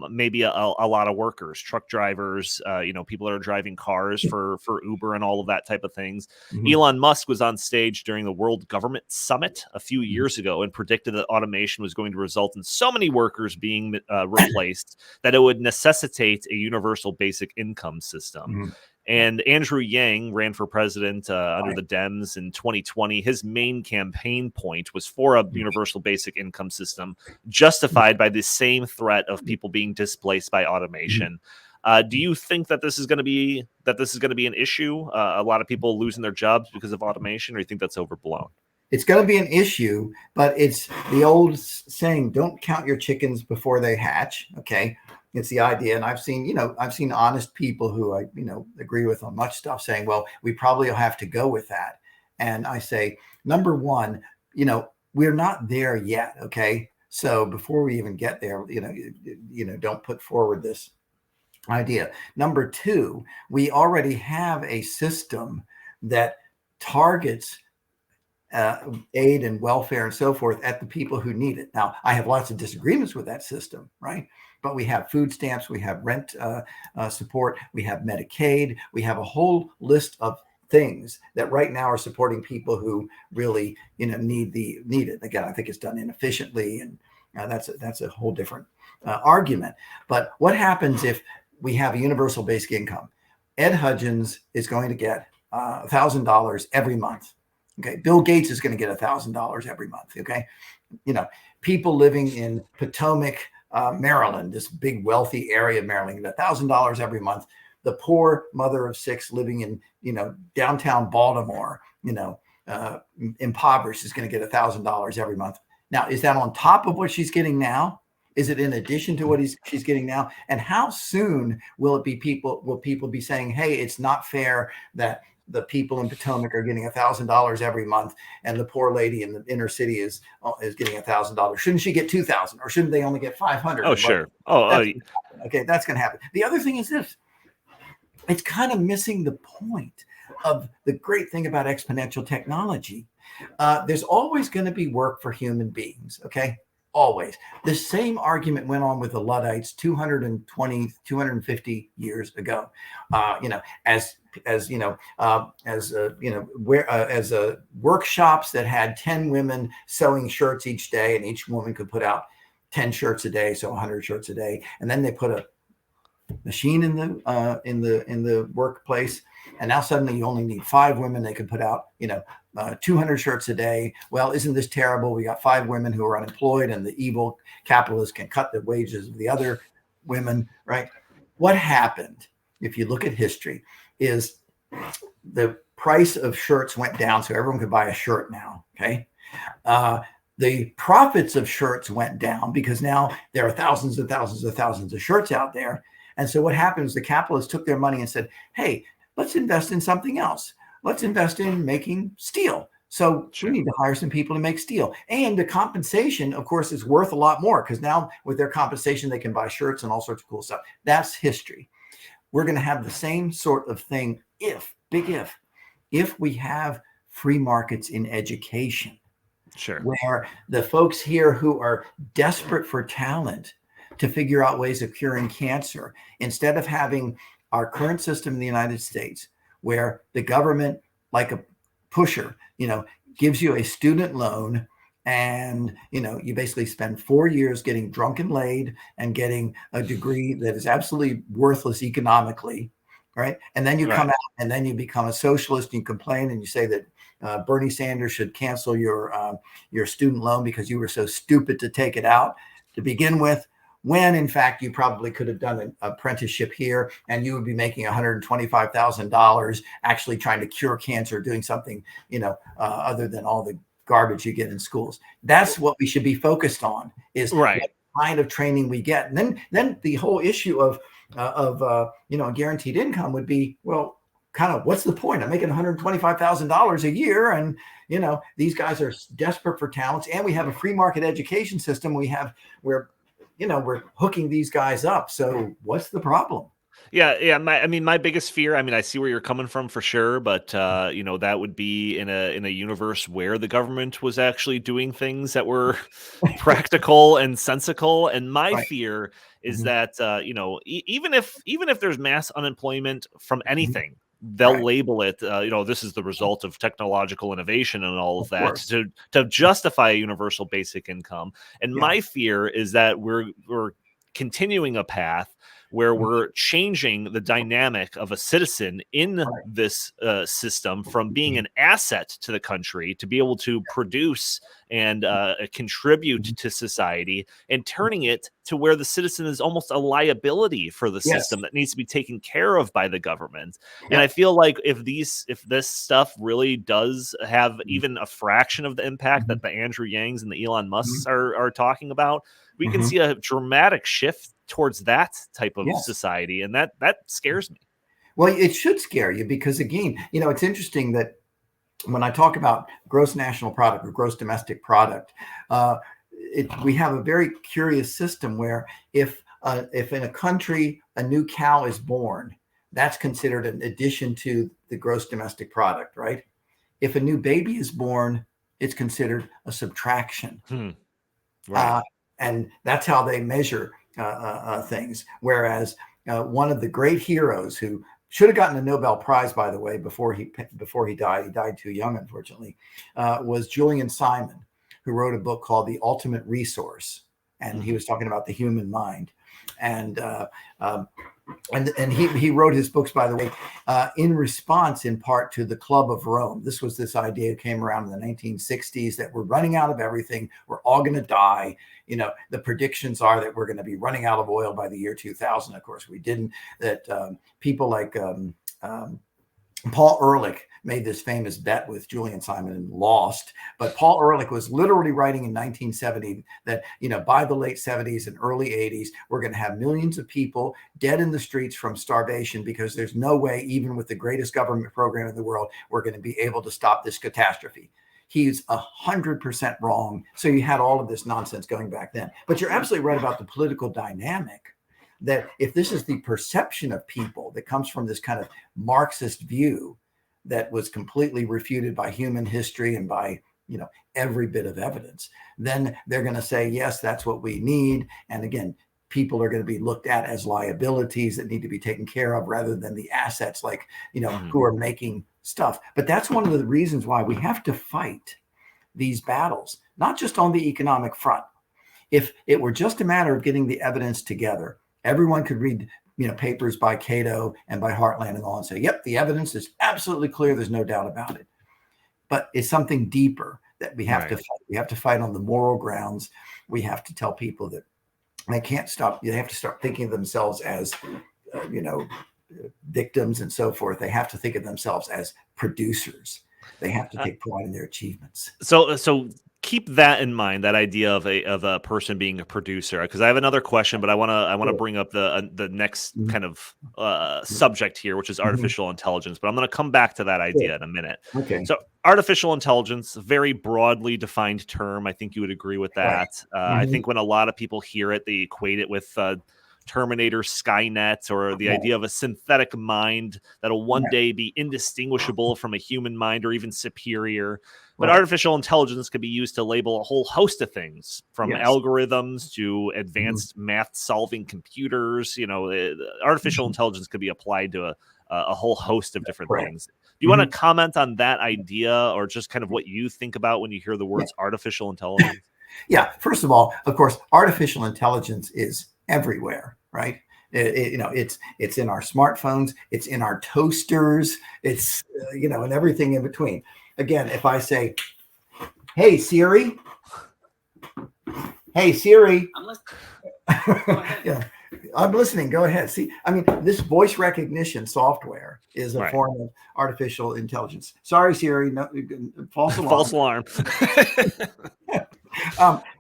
maybe a lot of workers, truck drivers, people that are driving cars for Uber and all of that type of things. Mm-hmm. Elon Musk was on stage during the World Government Summit a few years ago and predicted that automation was going to result in so many workers being replaced that it would necessitate a universal basic income system. Mm-hmm. And Andrew Yang ran for president under the Dems in 2020. His main campaign point was for a universal basic income system, justified by the same threat of people being displaced by automation. Do you think that this is going to be an issue? A lot of people losing their jobs because of automation, or do you think that's overblown? It's going to be an issue, but it's the old saying: "Don't count your chickens before they hatch." Okay. It's the idea. And I've seen honest people who I, agree with on much stuff saying, well, we probably will have to go with that. And I say, number one, we're not there yet. Okay. So before we even get there, don't put forward this idea. Number two, we already have a system that targets aid and welfare and so forth at the people who need it. Now, I have lots of disagreements with that system, right? But we have food stamps, we have rent support, we have Medicaid, we have a whole list of things that right now are supporting people who really, need it. Again, I think it's done inefficiently, and that's a whole different argument. But what happens if we have a universal basic income? Ed Hudgins is going to get $1,000 every month. Okay, Bill Gates is going to get $1,000 every month. Okay, people living in Potomac, Maryland, this big wealthy area of Maryland, get $1,000 every month. The poor mother of six living in downtown Baltimore, impoverished, is going to get $1,000 every month. Now, is that on top of what she's getting now? Is it in addition to what she's getting now? And how soon will people be saying, hey, it's not fair that the people in Potomac are getting $1,000 every month, and the poor lady in the inner city is getting $1,000. Shouldn't she get $2,000, or shouldn't they only get $500? Oh, sure. Okay, that's going to happen. The other thing is this: it's kind of missing the point of the great thing about exponential technology. There's always going to be work for human beings. Okay. Always. The same argument went on with the Luddites 250 years ago. Workshops that had 10 women sewing shirts each day, and each woman could put out 10 shirts a day, so 100 shirts a day. And then they put a machine in the workplace, and now suddenly you only need 5 women. They could put out 200 shirts a day. Well, isn't this terrible? We got 5 women who are unemployed, and the evil capitalists can cut the wages of the other women, right? What happened, if you look at history, is the price of shirts went down, so everyone could buy a shirt now. Okay. The profits of shirts went down because now there are thousands and thousands and thousands of shirts out there. And so what happens, the capitalists took their money and said, hey, let's invest in something else. Let's invest in making steel. So we need to hire some people to make steel. And the compensation, of course, is worth a lot more, because now with their compensation, they can buy shirts and all sorts of cool stuff. That's history. We're going to have the same sort of thing if we have free markets in education. Sure. Where the folks here who are desperate for talent to figure out ways of curing cancer, instead of having our current system in the United States, where the government, like a pusher, gives you a student loan, and you basically spend 4 years getting drunk and laid and getting a degree that is absolutely worthless economically, right? And then you come out and then you become a socialist, and you complain and you say that Bernie Sanders should cancel your student loan because you were so stupid to take it out to begin with. when in fact you probably could have done an apprenticeship here and you would be making $125,000 actually trying to cure cancer, doing something, other than all the garbage you get in schools. That's what we should be focused on, is Right. what kind of training we get. And then the whole issue of guaranteed income would be, well, kind of what's the point? I'm making $125,000 a year, and these guys are desperate for talents, and we have a free market education system. We're hooking these guys up. So what's the problem? Yeah. My biggest fear, I see where you're coming from for sure, but that would be in a universe where the government was actually doing things that were practical and sensical. And my Right. fear is Mhm. that even if there's mass unemployment from anything, they'll Right. label it, this is the result of technological innovation and all of that course. to justify a universal basic income. And Yeah. my fear is that we're continuing a path where Mhm. we're changing the dynamic of a citizen in Right. this system from being Mhm. an asset to the country to be able to produce and contribute Mhm. to society, and turning it to where the citizen is almost a liability for the Yes. system that needs to be taken care of by the government. And I Yep. feel like if this stuff really does have Mhm. even a fraction of the impact Mhm. that the Andrew Yangs and the Elon Musks Mhm. are talking about, we can Mhm. see a dramatic shift towards that type of Yes. society, and that scares me. Well, it should scare you because, again, it's interesting that when I talk about gross national product or gross domestic product, we have a very curious system where if in a country a new cow is born, that's considered an addition to the gross domestic product, right? If a new baby is born, it's considered a subtraction. Right. Uh, and that's how they measure things. Whereas one of the great heroes who should have gotten a Nobel Prize, by the way, before he died. He died too young, unfortunately. Was Julian Simon, who wrote a book called The Ultimate Resource, and he was talking about the human mind. And he wrote his books, by the way, in response in part to the Club of Rome. This idea that came around in the 1960s that we're running out of everything. We're all going to die. The predictions are that we're going to be running out of oil by the year 2000. Of course, we didn't. That people like Paul Ehrlich made this famous bet with Julian Simon and lost. But Paul Ehrlich was literally writing in 1970 that, by the late 70s and early 80s, we're going to have millions of people dead in the streets from starvation because there's no way, even with the greatest government program in the world, we're going to be able to stop this catastrophe. He's 100% wrong. So you had all of this nonsense going back then. But you're absolutely right about the political dynamic. That if this is the perception of people that comes from this kind of Marxist view that was completely refuted by human history and by every bit of evidence, then they're going to say, yes, that's what we need. And again, people are going to be looked at as liabilities that need to be taken care of rather than the assets, like who are making stuff. But that's one of the reasons why we have to fight these battles, not just on the economic front. If it were just a matter of getting the evidence together, everyone could read papers by Cato and by Heartland and all and say, yep, the evidence is absolutely clear. There's no doubt about it. But it's something deeper that we have to fight. We have to fight on the moral grounds. We have to tell people that they can't stop. They have to start thinking of themselves as, victims and so forth. They have to think of themselves as producers. They have to take pride in their achievements. So keep that in mind, that idea of a person being a producer, because I have another question, but I want to bring up the next kind of subject here, which is artificial intelligence. But I'm going to come back to that idea in a minute. Okay. So artificial intelligence, a very broadly defined term. I think you would agree with that. I think when a lot of people hear it, they equate it with Terminator, Skynet, or the idea of a synthetic mind that'll one day be indistinguishable from a human mind or even superior. But artificial intelligence can be used to label a whole host of things, from algorithms to advanced math-solving computers. Artificial intelligence could be applied to a whole host of different things. Do you want to comment on that idea, or just kind of what you think about when you hear the words artificial intelligence? Yeah. First of all, of course, artificial intelligence is everywhere, right? It's in our smartphones, it's in our toasters, it's and everything in between. Again, if I say, "Hey Siri," Yeah, I'm listening. Go ahead. See, I mean, this voice recognition software is a Right. form of artificial intelligence. Sorry, Siri, no, false alarm. False alarm.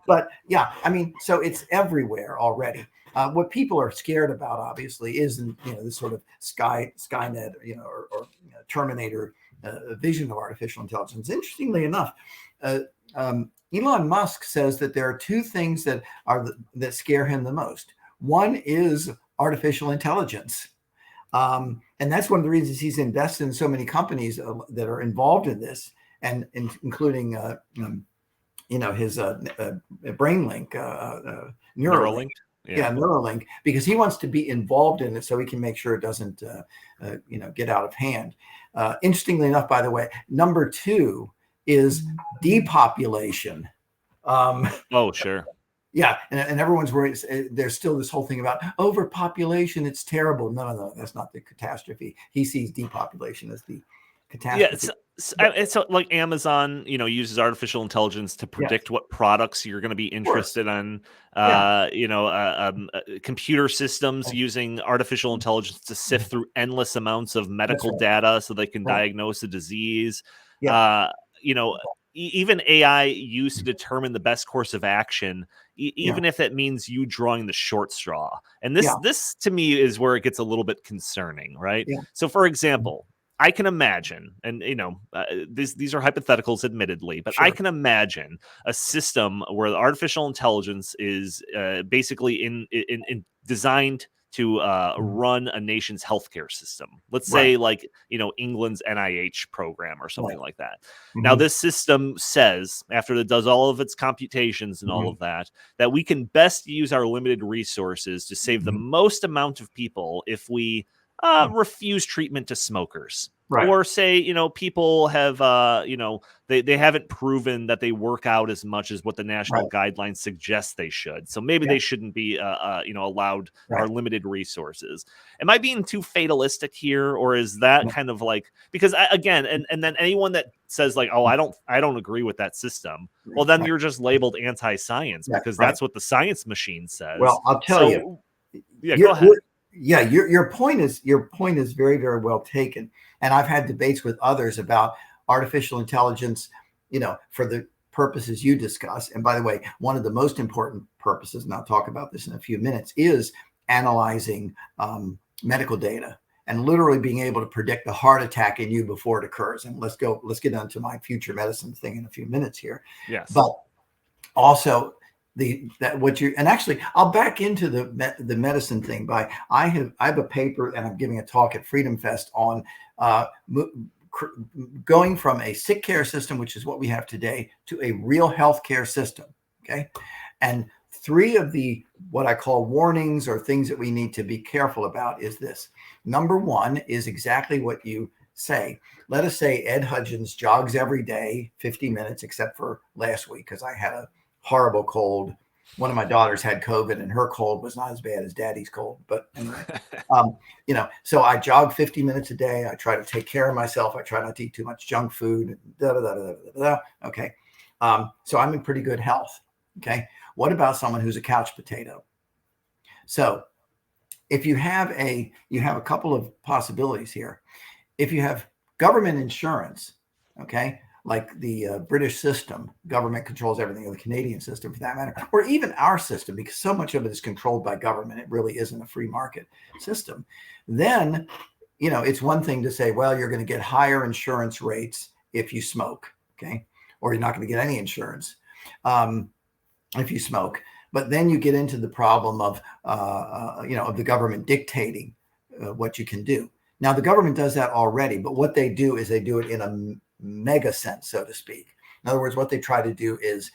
But yeah, I mean, so it's everywhere already. What people are scared about, obviously, isn't this sort of Skynet, Terminator vision of artificial intelligence. Interestingly enough, Elon Musk says that there are two things that scare him the most. One is artificial intelligence. And that's one of the reasons he's invested in so many companies that are involved in this, and including his BrainLink, Neuralink. Yeah, Neuralink, because he wants to be involved in it so he can make sure it doesn't get out of hand. Interestingly enough, by the way, number two is depopulation. Oh, sure. Yeah, and everyone's worried. There's still this whole thing about overpopulation. It's terrible. No, that's not the catastrophe. He sees depopulation as the catastrophe. Yeah, it's like Amazon, uses artificial intelligence to predict what products you're going to be interested in. Computer systems using artificial intelligence to sift through endless amounts of medical data so they can diagnose a disease. Even AI used to determine the best course of action, even if it means you drawing the short straw. And this to me is where it gets a little bit concerning, right? Yeah. So, for example, I can imagine, and these are hypotheticals, admittedly, but I can imagine a system where the artificial intelligence is basically in designed to run a nation's healthcare system. Let's say like, England's NIH program or something like that. Mm-hmm. Now, this system says, after it does all of its computations and all of that we can best use our limited resources to save the most amount of people if we refuse treatment to smokers. Right. Or say, people have, they haven't proven that they work out as much as what the national guidelines suggest they should. So maybe they shouldn't be, allowed our limited resources. Am I being too fatalistic here? Or is that kind of like, because again, and then anyone that says like, oh, I don't agree with that system. Well, then you're just labeled anti-science because that's what the science machine says. Well, I'll tell you. Yeah, go ahead. Yeah, your point is very, very well taken. And I've had debates with others about artificial intelligence, for the purposes you discuss. And by the way, one of the most important purposes, and I'll talk about this in a few minutes, is analyzing medical data and literally being able to predict the heart attack in you before it occurs. And let's get on to my future medicine thing in a few minutes here. Yes. But also and actually I'll back into the medicine thing by I have a paper and I'm giving a talk at Freedom Fest on going from a sick care system, which is what we have today, to a real healthcare system. Okay. And three of the what I call warnings or things that we need to be careful about is this. Number one is exactly what you say. Let us say Ed Hudgins jogs every day 50 minutes, except for last week because I had a horrible cold. One of my daughters had COVID and her cold was not as bad as daddy's cold. But anyway, so I jog 50 minutes a day. I try to take care of myself. I try not to eat too much junk food. Okay. So I'm in pretty good health. Okay. What about someone who's a couch potato? So if you have a couple of possibilities here. If you have government insurance, okay, like the British system, government controls everything, or the Canadian system for that matter, or even our system, because so much of it is controlled by government. It really isn't a free market system. Then, it's one thing to say, well, you're going to get higher insurance rates if you smoke, okay, or you're not going to get any insurance if you smoke. But then you get into the problem of the government dictating what you can do. Now, the government does that already, but what they do is they do it in a mega sense, so to speak. In other words, what they try to do is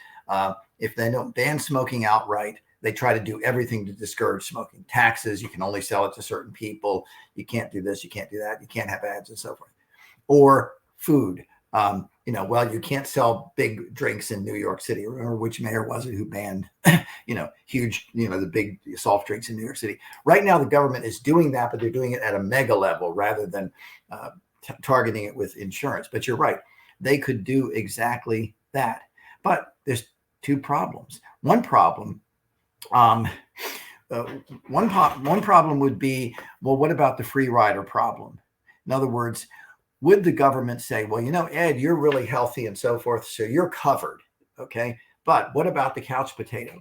if they don't ban smoking outright, they try to do everything to discourage smoking. Taxes, you can only sell it to certain people. You can't do this, you can't do that. You can't have ads and so forth. Or food. You can't sell big drinks in New York City. Remember which mayor was it who banned, huge, the big soft drinks in New York City? Right now, the government is doing that, but they're doing it at a mega level rather than targeting it with insurance. But you're right. They could do exactly that. But there's two problems. One problem, one problem would be, well, what about the free rider problem? In other words, would the government say, well, Ed, you're really healthy and so forth, so you're covered, okay? But what about the couch potato?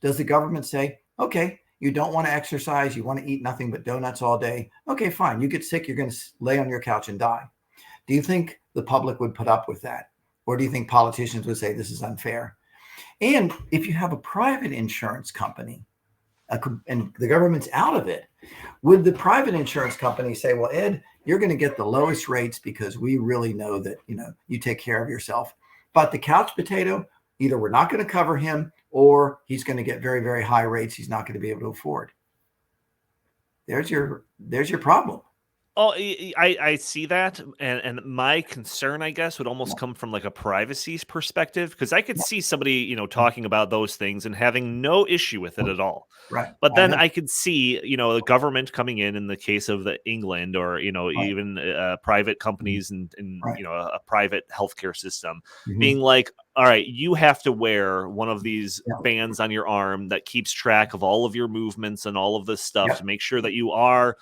Does the government say, okay, you don't want to exercise, you want to eat nothing but donuts all day? Okay, fine. You get sick, you're going to lay on your couch and die. Do you think the public would put up with that? Or do you think politicians would say this is unfair? And if you have a private insurance company and the government's out of it, would the private insurance company say, well, Ed, you're going to get the lowest rates because we really know that, you take care of yourself. But the couch potato, either we're not going to cover him or he's going to get very, very high rates he's not going to be able to afford. There's your problem. Oh, I see that, and my concern, I guess, would almost come from like a privacy perspective, because I could see somebody, talking about those things and having no issue with it at all. Right. But then I could see, the government coming in the case of England, or Right. even private companies and Right. a private healthcare system Mhm. being like, all right, you have to wear one of these Yeah. bands on your arm that keeps track of all of your movements and all of this stuff Yep. to make sure that you are,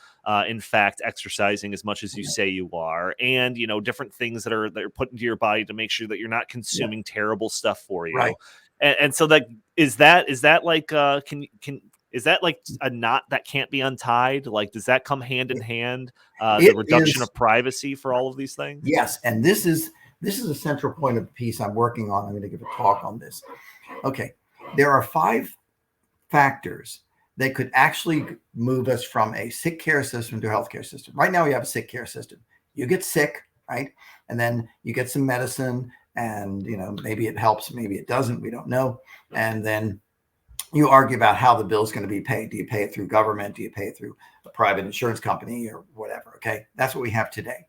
in fact, exercising as much as you say you are, and different things that are put into your body to make sure that you're not consuming terrible stuff for you. Right. And so that is that like is that like a knot that can't be untied? Like, does that come hand in hand? The It reduction is. of privacy for all of these things? Yes. And this is a central point of the piece I'm working on. I'm going to give a talk on this. Okay. There are 5 factors that could actually move us from a sick care system to a healthcare system. Right now, we have a sick care system. You get sick, right? And then you get some medicine, and maybe it helps, maybe it doesn't. We don't know. And then you argue about how the bill is going to be paid. Do you pay it through government? Do you pay it through a private insurance company or whatever? Okay, that's what we have today.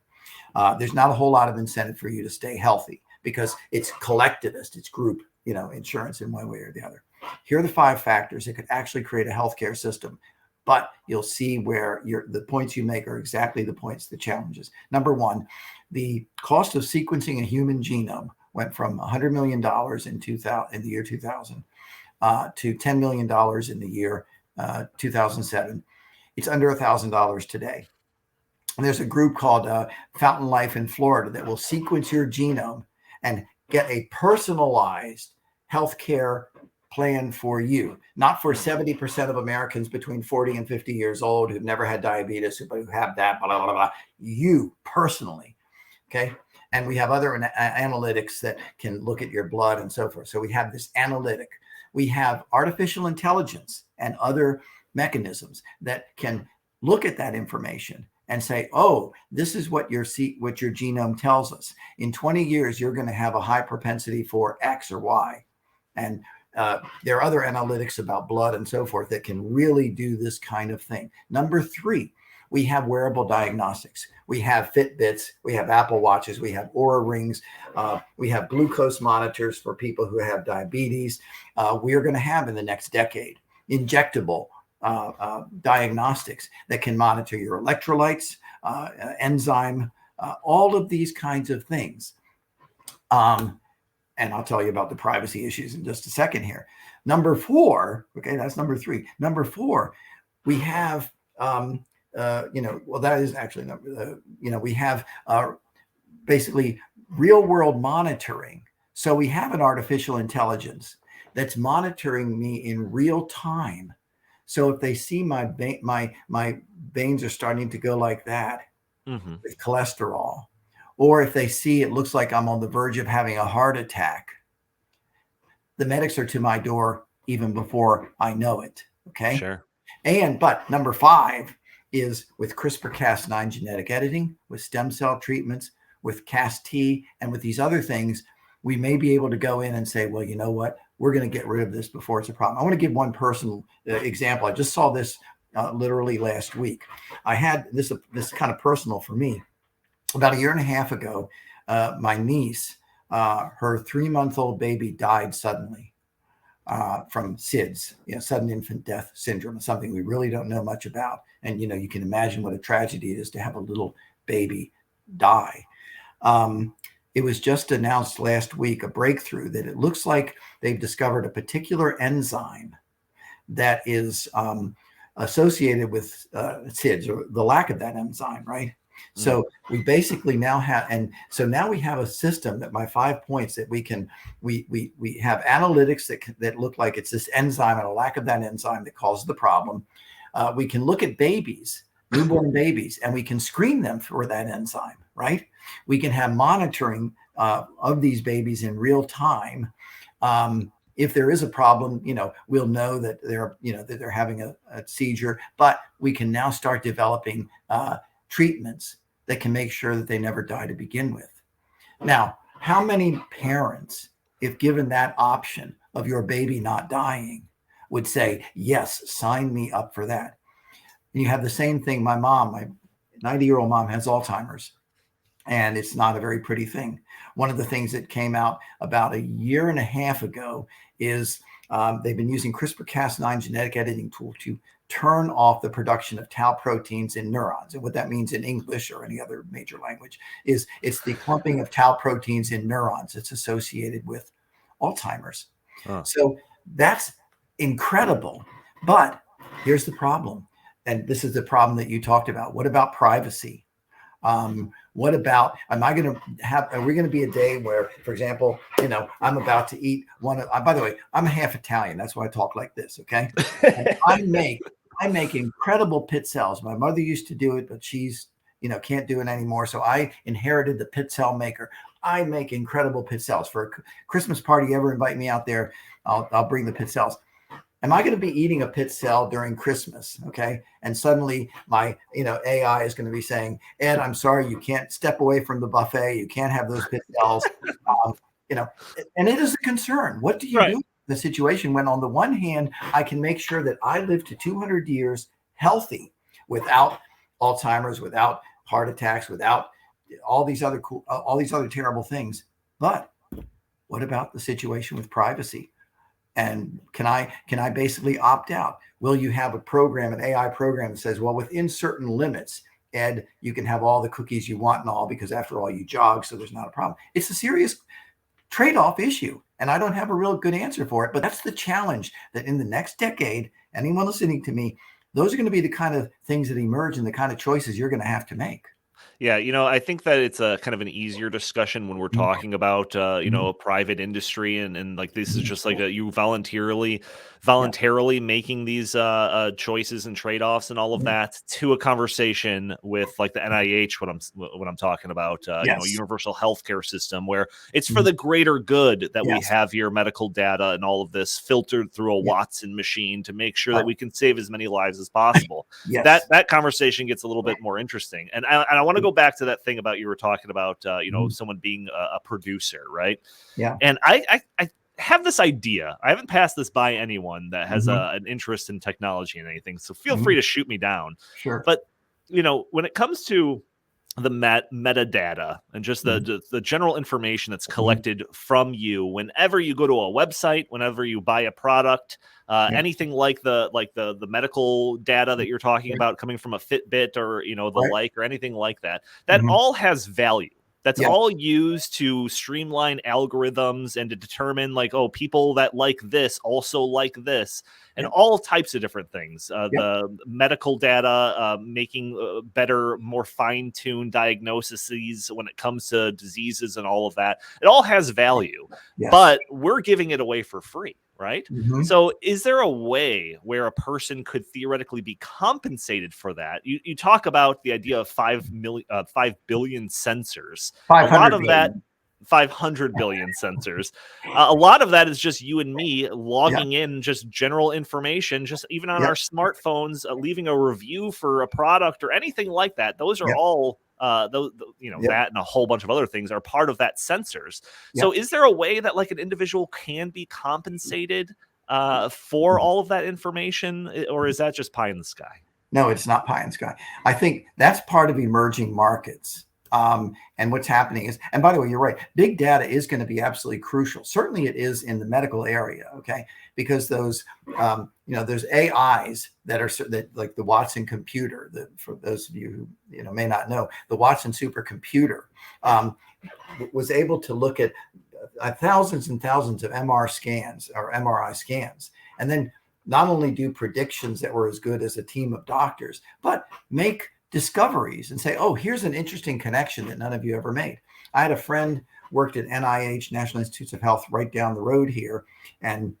There's not a whole lot of incentive for you to stay healthy because it's collectivist, it's group, insurance in one way or the other. Here are the 5 factors that could actually create a healthcare system, but you'll see where the points you make are exactly the points, the challenges. Number 1, the cost of sequencing a human genome went from $100 million in the year 2000 to $10 million in the year 2007. It's under $1,000 today. And there's a group called Fountain Life in Florida that will sequence your genome and get a personalized healthcare plan for you, not for 70% of Americans between 40 and 50 years old who've never had diabetes, who have that, blah, blah, blah, blah. You personally, okay? And we have other analytics that can look at your blood and so forth. So we have this analytic. We have artificial intelligence and other mechanisms that can look at that information and say, oh, this is what your genome tells us. In 20 years, you're going to have a high propensity for X or Y. And there are other analytics about blood and so forth that can really do this kind of thing. Number 3, we have wearable diagnostics. We have Fitbits, we have Apple Watches, we have Oura Rings, we have glucose monitors for people who have diabetes. We are going to have in the next decade injectable diagnostics that can monitor your electrolytes, enzyme, all of these kinds of things. And I'll tell you about the privacy issues in just a second here. Number 4, okay, that's number 3. Number 4, we have, that is actually number, we have basically real world monitoring. So we have an artificial intelligence that's monitoring me in real time. So if they see my veins are starting to go like that with cholesterol, or if they see it looks like I'm on the verge of having a heart attack, the medics are to my door even before I know it. Okay. Sure. But number 5 is with CRISPR-Cas9 genetic editing, with stem cell treatments, with Cas-T, and with these other things, we may be able to go in and say, well, you know what? We're going to get rid of this before it's a problem. I want to give one personal example. I just saw this literally last week. I had this kind of personal for me. About a year and a half ago, my niece, her 3-month-old baby died suddenly from SIDS, sudden infant death syndrome, something we really don't know much about. And, you can imagine what a tragedy it is to have a little baby die. It was just announced last week, a breakthrough that it looks like they've discovered a particular enzyme that is associated with SIDS, or the lack of that enzyme, right? So we basically now have, and so now we have a system that my 5 points that we have analytics that look like it's this enzyme and a lack of that enzyme that causes the problem. We can look at babies, newborn babies, and we can screen them for that enzyme, right? We can have monitoring of these babies in real time. If there is a problem, we'll know that they're having a seizure, but we can now start developing treatments that can make sure that they never die to begin with. Now, how many parents, if given that option of your baby not dying, would say, yes, sign me up for that? And you have the same thing. My mom, my 90-year-old mom, has Alzheimer's, and it's not a very pretty thing. One of the things that came out about 1.5 years ago is they've been using CRISPR-Cas9 genetic editing tool to turn off the production of tau proteins in neurons. And what that means in English or any other major language is it's the clumping of tau proteins in neurons that's associated with Alzheimer's. So that's incredible. But here's the problem. And this is the problem that you talked about. What about privacy? What about, are we going to be a day where, for example, I'm about to eat by the way, I'm half Italian. That's why I talk like this. Okay. And I make incredible pizzelles. My mother used to do it, but she's, can't do it anymore. So I inherited the pizzelle maker. I make incredible pizzelles. For a Christmas party, ever invite me out there, I'll bring the pizzelles. Am I going to be eating a pizzelle during Christmas? Okay. And suddenly my, AI is going to be saying, Ed, I'm sorry, you can't step away from the buffet. You can't have those pizzelles. And it is a concern. What do you do in the situation when, on the one hand, I can make sure that I live to 200 years healthy without Alzheimer's, without heart attacks, without all these other terrible things. But what about the situation with privacy? And can I basically opt out? Will you have a program, an AI program that says, well, within certain limits, Ed, you can have all the cookies you want and all, because after all, you jog, so there's not a problem. It's a serious trade-off issue, and I don't have a real good answer for it. But that's the challenge, that in the next decade, anyone listening to me, those are going to be the kind of things that emerge and the kind of choices you're going to have to make. Yeah, I think that it's a kind of an easier discussion when we're talking about, a private industry, and like this is just like you voluntarily making these choices and trade-offs and all of that, to a conversation with like the NIH, what I'm talking about, a universal healthcare system where it's for the greater good that we have your medical data and all of this filtered through a Watson machine to make sure that we can save as many lives as possible. That conversation gets a little bit more interesting, and I want to go back to that thing about, you were talking about, someone being a producer, right? Yeah. And I have this idea. I haven't passed this by anyone that has an interest in technology and anything, so feel free to shoot me down. Sure. But, when it comes to the metadata and just the general information that's collected from you whenever you go to a website, whenever you buy a product, anything like the medical data that you're talking about coming from a Fitbit or like, or anything like that, all has value. That's all used to streamline algorithms and to determine, like, oh, people that like this also like this, and all types of different things. The medical data, making better, more fine-tuned diagnoses when it comes to diseases and all of that. It all has value, but we're giving it away for free. Right. So is there a way where a person could theoretically be compensated for that? You talk about the idea of 5 billion sensors. A lot of that, 500 billion sensors. A lot of that is just you and me logging in just general information, just even on our smartphones, leaving a review for a product or anything like that. Those are all that and a whole bunch of other things are part of that sensors. So is there a way that like an individual can be compensated for all of that information, or is that just pie in the sky? No, it's not pie in the sky. I think that's part of emerging markets. And what's happening is, and by the way, you're right, big data is going to be absolutely crucial. Certainly it is in the medical area, okay? Because those, there's AIs that like the Watson computer, for those of you who, may not know, the Watson supercomputer was able to look at thousands and thousands of MR scans or MRI scans. And then not only do predictions that were as good as a team of doctors, but make discoveries and say, oh, here's an interesting connection that none of you ever made. I had a friend worked at NIH, National Institutes of Health, right down the road here. And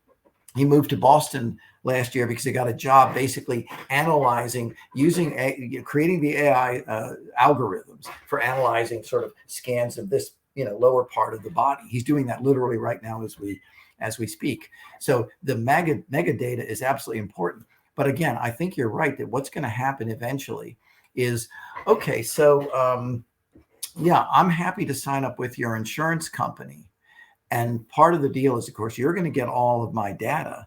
he moved to Boston last year because he got a job basically analyzing, creating the AI algorithms for analyzing sort of scans of this, lower part of the body. He's doing that literally right now as we speak. So the mega data is absolutely important. But again, I think you're right that what's going to happen eventually is, okay, so yeah, I'm happy to sign up with your insurance company. And part of the deal is, of course, you're going to get all of my data.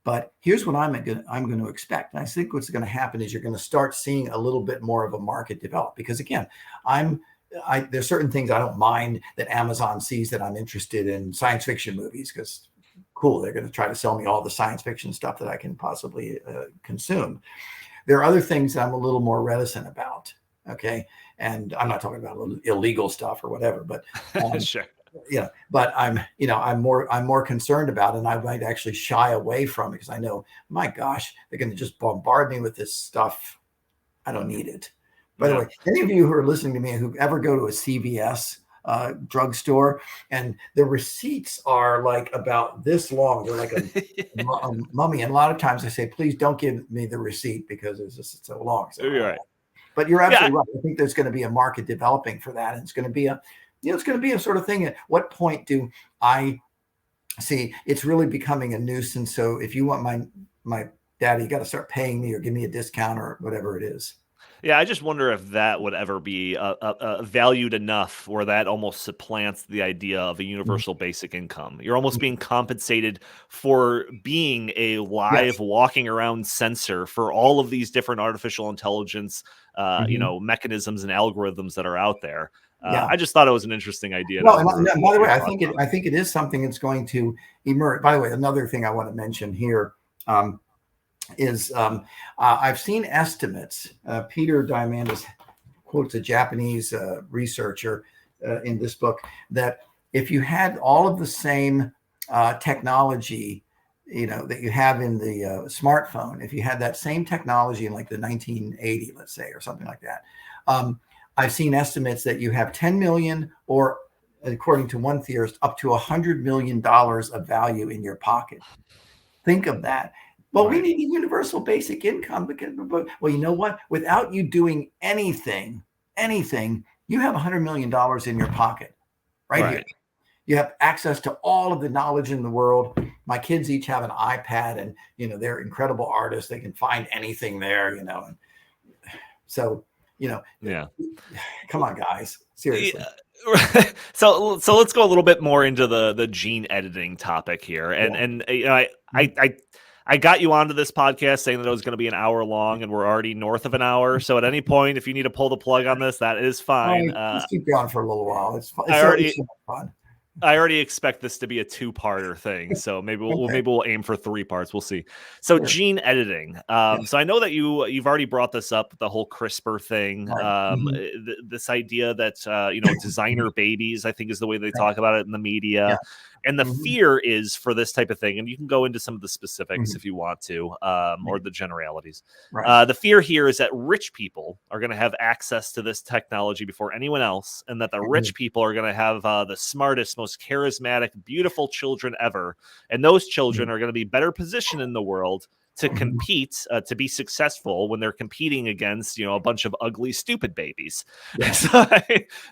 But here's what I'm going to expect. And I think what's going to happen is you're going to start seeing a little bit more of a market develop. Because again, there's certain things I don't mind that Amazon sees that I'm interested in science fiction movies, because cool, they're going to try to sell me all the science fiction stuff that I can possibly consume. There are other things that I'm a little more reticent about. Okay. And I'm not talking about illegal stuff or whatever, but sure. Yeah, but I'm more concerned about it, and I might actually shy away from it because I know, my gosh, they're going to just bombard me with this stuff. I don't need it. By the way, any of you who are listening to me who ever go to a CVS drugstore, and the receipts are like about this long, they're like a mummy. And a lot of times I say, please don't give me the receipt because it's just so long. So, you're right. But you're absolutely right. I think there's going to be a market developing for that, and it's going to be it's going to be a sort of thing. At what point do I see it's really becoming a nuisance? So if you want my data, you got to start paying me or give me a discount or whatever it is. Yeah, I just wonder if that would ever be valued enough where that almost supplants the idea of a universal basic income. You're almost being compensated for being a live walking around sensor for all of these different artificial intelligence, mechanisms and algorithms that are out there. I just thought it was an interesting idea. Well, and by the way, I think it is something that's going to emerge. By the way, another thing I want to mention here is I've seen estimates. Peter Diamandis quotes a Japanese researcher in this book that if you had all of the same technology, that you have in the smartphone, if you had that same technology in like the 1980, let's say, or something like that, I've seen estimates that you have 10 million, or according to one theorist, up to $100 million of value in your pocket. Think of that. Well, we need a universal basic income because, well, you know what? Without you doing anything, you have $100 million in your pocket right here. You have access to all of the knowledge in the world. My kids each have an iPad, and they're incredible artists. They can find anything there, and so come on, guys, seriously. So let's go a little bit more into the gene editing topic here, and I got you onto this podcast saying that it was going to be an hour long, and we're already north of an hour. So at any point, if you need to pull the plug on this, that is fine. Let's keep going for a little while. It's fun. I already expect this to be a two-parter thing, so maybe we'll aim for 3 parts. We'll see. So gene editing. So I know that you've already brought this up, the whole CRISPR thing. This idea that designer babies, I think, is the way they talk about it in the media. Yeah. And the fear is for this type of thing, and you can go into some of the specifics if you want to, or the generalities. The fear here is that rich people are going to have access to this technology before anyone else, and that the rich people are going to have the smartest, most charismatic, beautiful children ever. And those children are going to be better positioned in the world to compete, to be successful when they're competing against, a bunch of ugly, stupid babies. Yeah. So,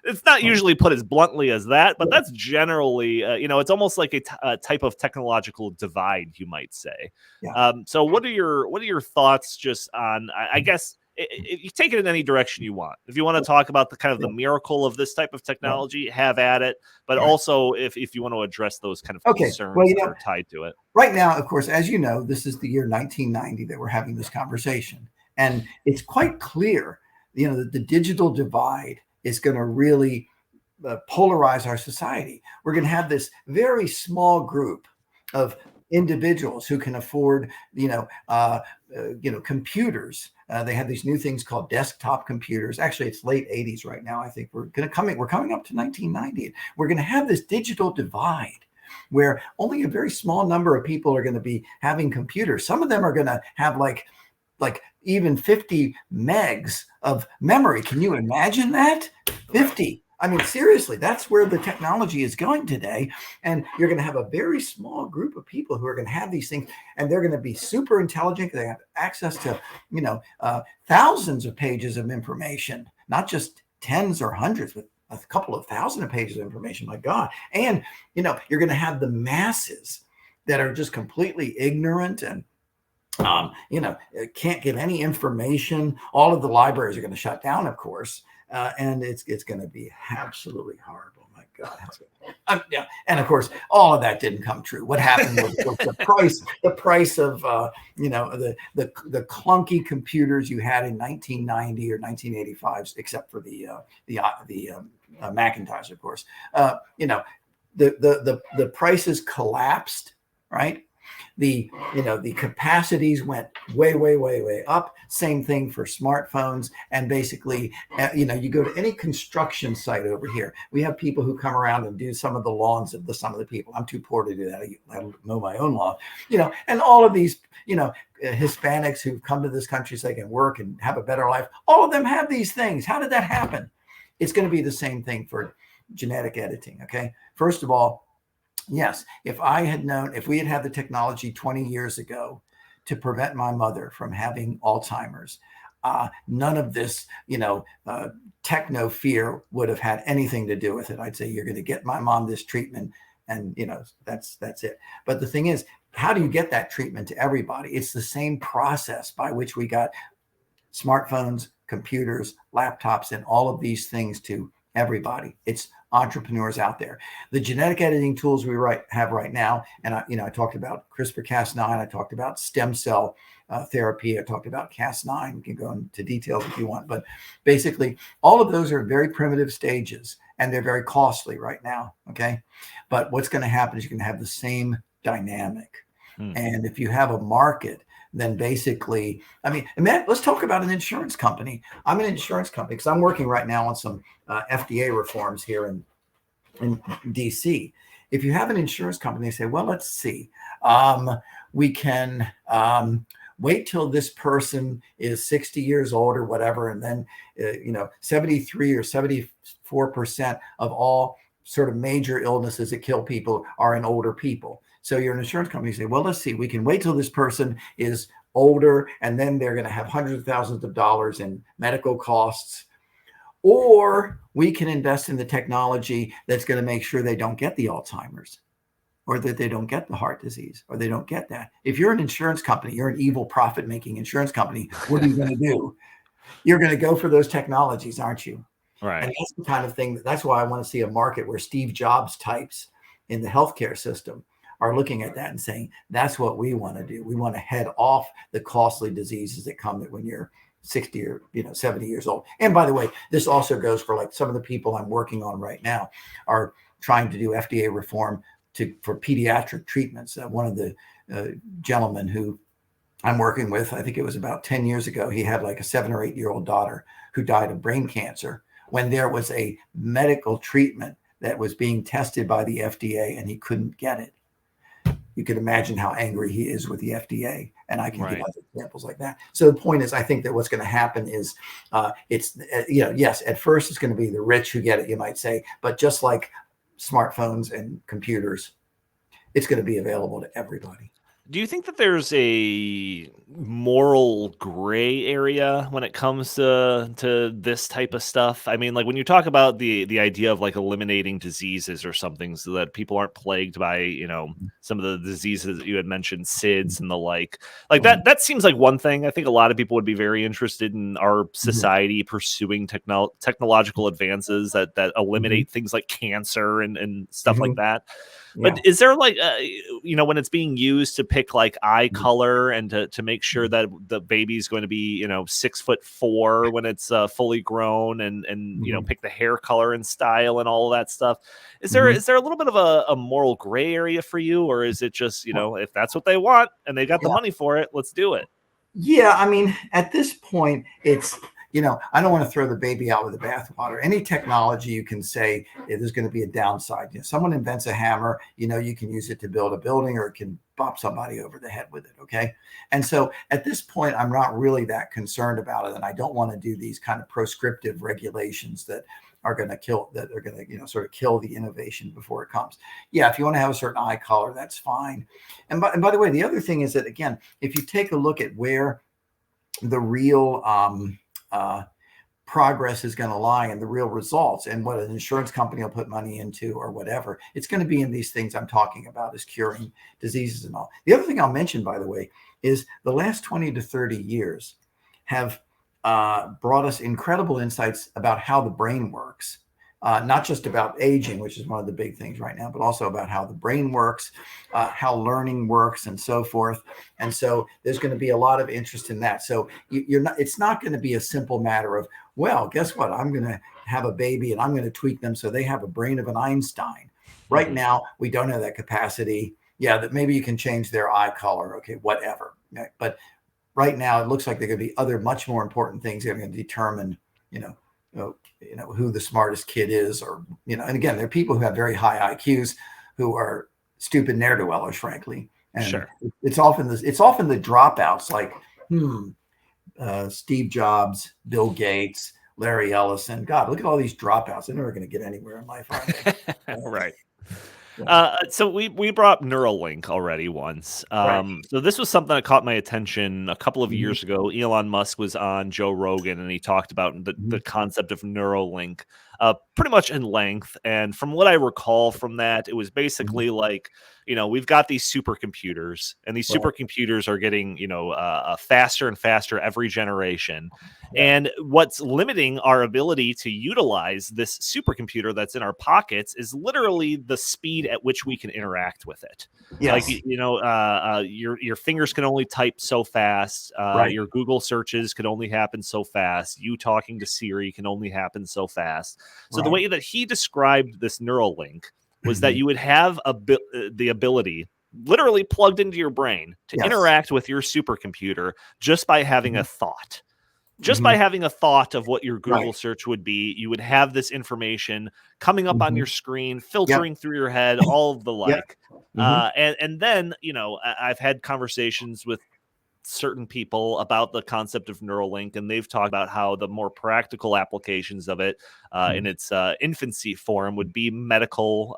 it's not usually put as bluntly as that, but that's generally, it's almost like a type of technological divide, you might say. Yeah. So what are your thoughts just on, I guess, you take it in any direction you want. If you want to talk about the kind of the miracle of this type of technology, have at it. But also if you want to address those kind of concerns that are tied to it. Right now, of course, as you know, this is the year 1990 that we're having this conversation. And it's quite clear, that the digital divide is going to really polarize our society. We're going to have this very small group of individuals who can afford, computers. They have these new things called desktop computers. Actually, it's late 80s right now. I think we're coming up to 1990. We're going to have this digital divide where only a very small number of people are going to be having computers. Some of them are going to have like even 50 megs of memory. Can you imagine that? 50. I mean, seriously, that's where the technology is going today. And you're going to have a very small group of people who are going to have these things, and they're going to be super intelligent. They have access to, thousands of pages of information, not just tens or hundreds, but a couple of thousand of pages of information. My God. And, you're going to have the masses that are just completely ignorant and can't get any information. All of the libraries are going to shut down, of course, and it's going to be absolutely horrible. My God, yeah. And of course, all of that didn't come true. What happened was the price of the clunky computers you had in 1990 or 1985, except for the Macintosh, of course. The prices collapsed, right? The capacities went way up. Same thing for smartphones. And basically, you go to any construction site over here, we have people who come around and do some of the lawns of some of the people. I'm too poor to do that. I mow my own lawn, and all of these, Hispanics who've come to this country so they can work and have a better life. All of them have these things. How did that happen? It's going to be the same thing for genetic editing. Okay. First of all, yes, if we had the technology 20 years ago to prevent my mother from having Alzheimer's, none of this, techno fear would have had anything to do with it. I'd say, you're going to get my mom this treatment, and that's it. But the thing is, how do you get that treatment to everybody? It's the same process by which we got smartphones, computers, laptops, and all of these things to everybody. It's entrepreneurs out there. The genetic editing tools we have right now, and I talked about CRISPR-Cas9, I talked about stem cell therapy, I talked about Cas9. We can go into details if you want, but basically all of those are very primitive stages, and they're very costly right now. Okay, but what's going to happen is you're going to have the same dynamic, and if you have a market, then basically, let's talk about an insurance company. I'm an insurance company because I'm working right now on some FDA reforms here in DC. If you have an insurance company, they say, well, let's see, we can wait till this person is 60 years old or whatever, and then 73 or 74% of all sort of major illnesses that kill people are in older people. So you're an insurance company, you say, well, let's see, we can wait till this person is older, and then they're going to have hundreds of thousands of dollars in medical costs. Or we can invest in the technology that's going to make sure they don't get the Alzheimer's, or that they don't get the heart disease, or they don't get that. If you're an insurance company, you're an evil profit-making insurance company, what are you going to do? You're going to go for those technologies, aren't you? Right. And that's the kind of thing, that's why I want to see a market where Steve Jobs types in the healthcare system are looking at that and saying, that's what we want to do. We want to head off the costly diseases that come when you're 60 or 70 years old. And by the way, this also goes for like some of the people I'm working on right now are trying to do FDA reform for pediatric treatments. One of the gentlemen who I'm working with, I think it was about 10 years ago, he had like a 7 or 8 year old daughter who died of brain cancer when there was a medical treatment that was being tested by the FDA and he couldn't get it. You can imagine how angry he is with the FDA. And I can give other examples like that. So the point is, I think that what's going to happen is yes, at first it's going to be the rich who get it, you might say, but just like smartphones and computers, it's going to be available to everybody. Do you think that there's a moral gray area when it comes to this type of stuff? I mean, like when you talk about the idea of like eliminating diseases or something so that people aren't plagued by, some of the diseases that you had mentioned, SIDS and the like that seems like one thing. I think a lot of people would be very interested in our society pursuing technological advances that eliminate things like cancer and stuff like that. But is there like, when it's being used to pick like eye color and to make sure that the baby's going to be, 6'4" when it's fully grown and pick the hair color and style and all of that stuff. Is there a little bit of a moral gray area for you, or is it just, if that's what they want and they got the money for it, let's do it? Yeah. I mean, at this point, it's, I don't want to throw the baby out with the bathwater. Any technology, you can say there's going to be a downside. Someone invents a hammer, you can use it to build a building, or it can bop somebody over the head with it. Okay. And so at this point, I'm not really that concerned about it. And I don't want to do these kind of proscriptive regulations that are going to kill sort of kill the innovation before it comes. Yeah, if you want to have a certain eye color, that's fine. And by the way, the other thing is that, again, if you take a look at where the real progress is going to lie, and the real results, and what an insurance company will put money into or whatever, it's going to be in these things I'm talking about, is curing diseases and all. The other thing I'll mention, by the way, is the last 20 to 30 years have brought us incredible insights about how the brain works. Not just about aging, which is one of the big things right now, but also about how the brain works, how learning works, and so forth. And so there's going to be a lot of interest in that. So it's not going to be a simple matter of, well, guess what? I'm going to have a baby and I'm going to tweak them so they have a brain of an Einstein. Right now, we don't have that capacity. Yeah, that maybe you can change their eye color. Okay, whatever. But right now, it looks like there are going to be other much more important things that are going to determine, who the smartest kid is, or, and again, there are people who have very high IQs who are stupid ne'er-do-wellers, frankly. And sure, it's often the dropouts, like, Steve Jobs, Bill Gates, Larry Ellison. God, look at all these dropouts. They're never going to get anywhere in life, are they? Right. So we brought up Neuralink already once. Right. So this was something that caught my attention a couple of years ago. Elon Musk was on Joe Rogan, and he talked about the concept of Neuralink pretty much in length. And from what I recall from that, it was basically like, we've got these supercomputers, and these supercomputers are getting, faster and faster every generation. And what's limiting our ability to utilize this supercomputer that's in our pockets is literally the speed at which we can interact with it. Yes. Like, your fingers can only type so fast. Your Google searches can only happen so fast. You talking to Siri can only happen so fast. So the way that he described this Neuralink was that you would have the ability literally plugged into your brain to interact with your supercomputer just by having a thought. Just by having a thought of what your Google search would be, you would have this information coming up on your screen, filtering through your head, all of the like. And then, I've had conversations with certain people about the concept of Neuralink, and they've talked about how the more practical applications of it in its infancy form would be medical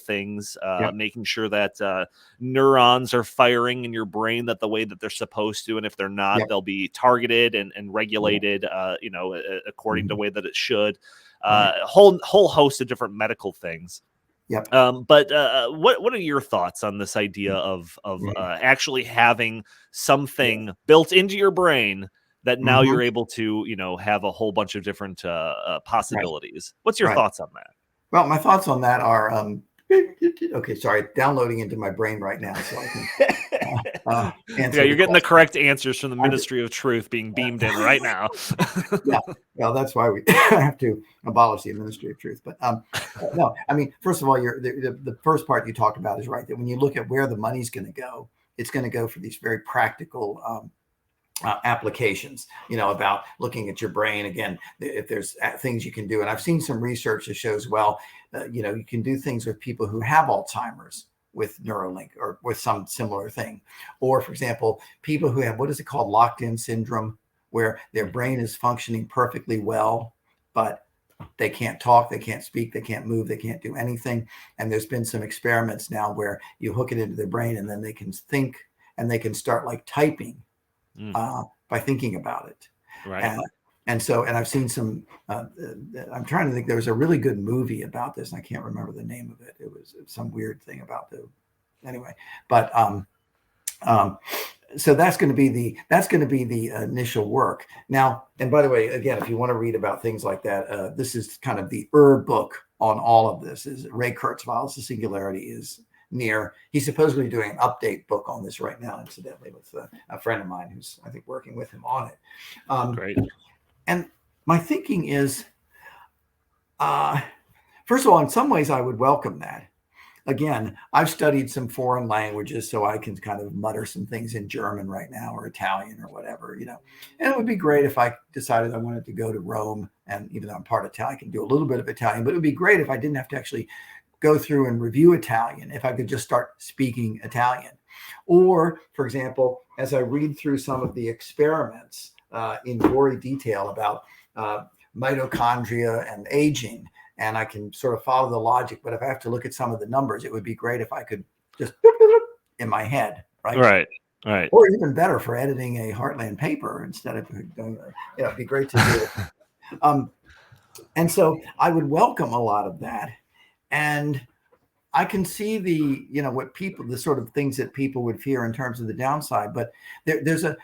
things, making sure that neurons are firing in your brain the way that they're supposed to, and if they're not, they'll be targeted and regulated according to the way that it should. Whole host of different medical things. Yep. But what are your thoughts on this idea of actually having something built into your brain that now you're able to, have a whole bunch of different possibilities? What's your thoughts on that? Well, my thoughts on that are, okay, sorry, downloading into my brain right now, so I can answer. You're getting the correct answers from the Ministry of Truth being beamed in right now. Well, that's why we have to abolish the Ministry of Truth. But no, I mean, first of all, the first part you talked about is right, that when you look at where the money's going to go, it's going to go for these very practical applications, about looking at your brain. Again, if there's things you can do, and I've seen some research that shows, you can do things with people who have Alzheimer's with Neuralink or with some similar thing. Or, for example, people who have, what is it called, locked-in syndrome, where their brain is functioning perfectly well, but they can't talk, they can't speak, they can't move, they can't do anything. And there's been some experiments now where you hook it into their brain, and then they can think, and they can start like typing by thinking about it. Right. And I've seen some, I'm trying to think, there was a really good movie about this, and I can't remember the name of it. It was some weird thing about anyway, but so that's going to be the initial work. Now, and by the way, again, if you want to read about things like that, this is kind of the book on all of this. Is Ray Kurzweil's The Singularity is Near. He's supposedly doing an update book on this right now, incidentally, with a friend of mine who's, I think, working with him on it. Great. And my thinking is, first of all, in some ways, I would welcome that. again, I've studied some foreign languages, so I can kind of mutter some things in German right now, or Italian, or whatever, And it would be great if I decided I wanted to go to Rome, and even though I'm part Italian, I can do a little bit of Italian, but it would be great if I didn't have to actually go through and review Italian, if I could just start speaking Italian. Or, for example, as I read through some of the experiments in gory detail about mitochondria and aging, and I can sort of follow the logic, but if I have to look at some of the numbers, it would be great if I could just in my head, right? Right. Or even better, for editing a Heartland paper instead of doing, it'd be great to do it. And so I would welcome a lot of that. And I can see the sort of things that people would fear in terms of the downside. But there's a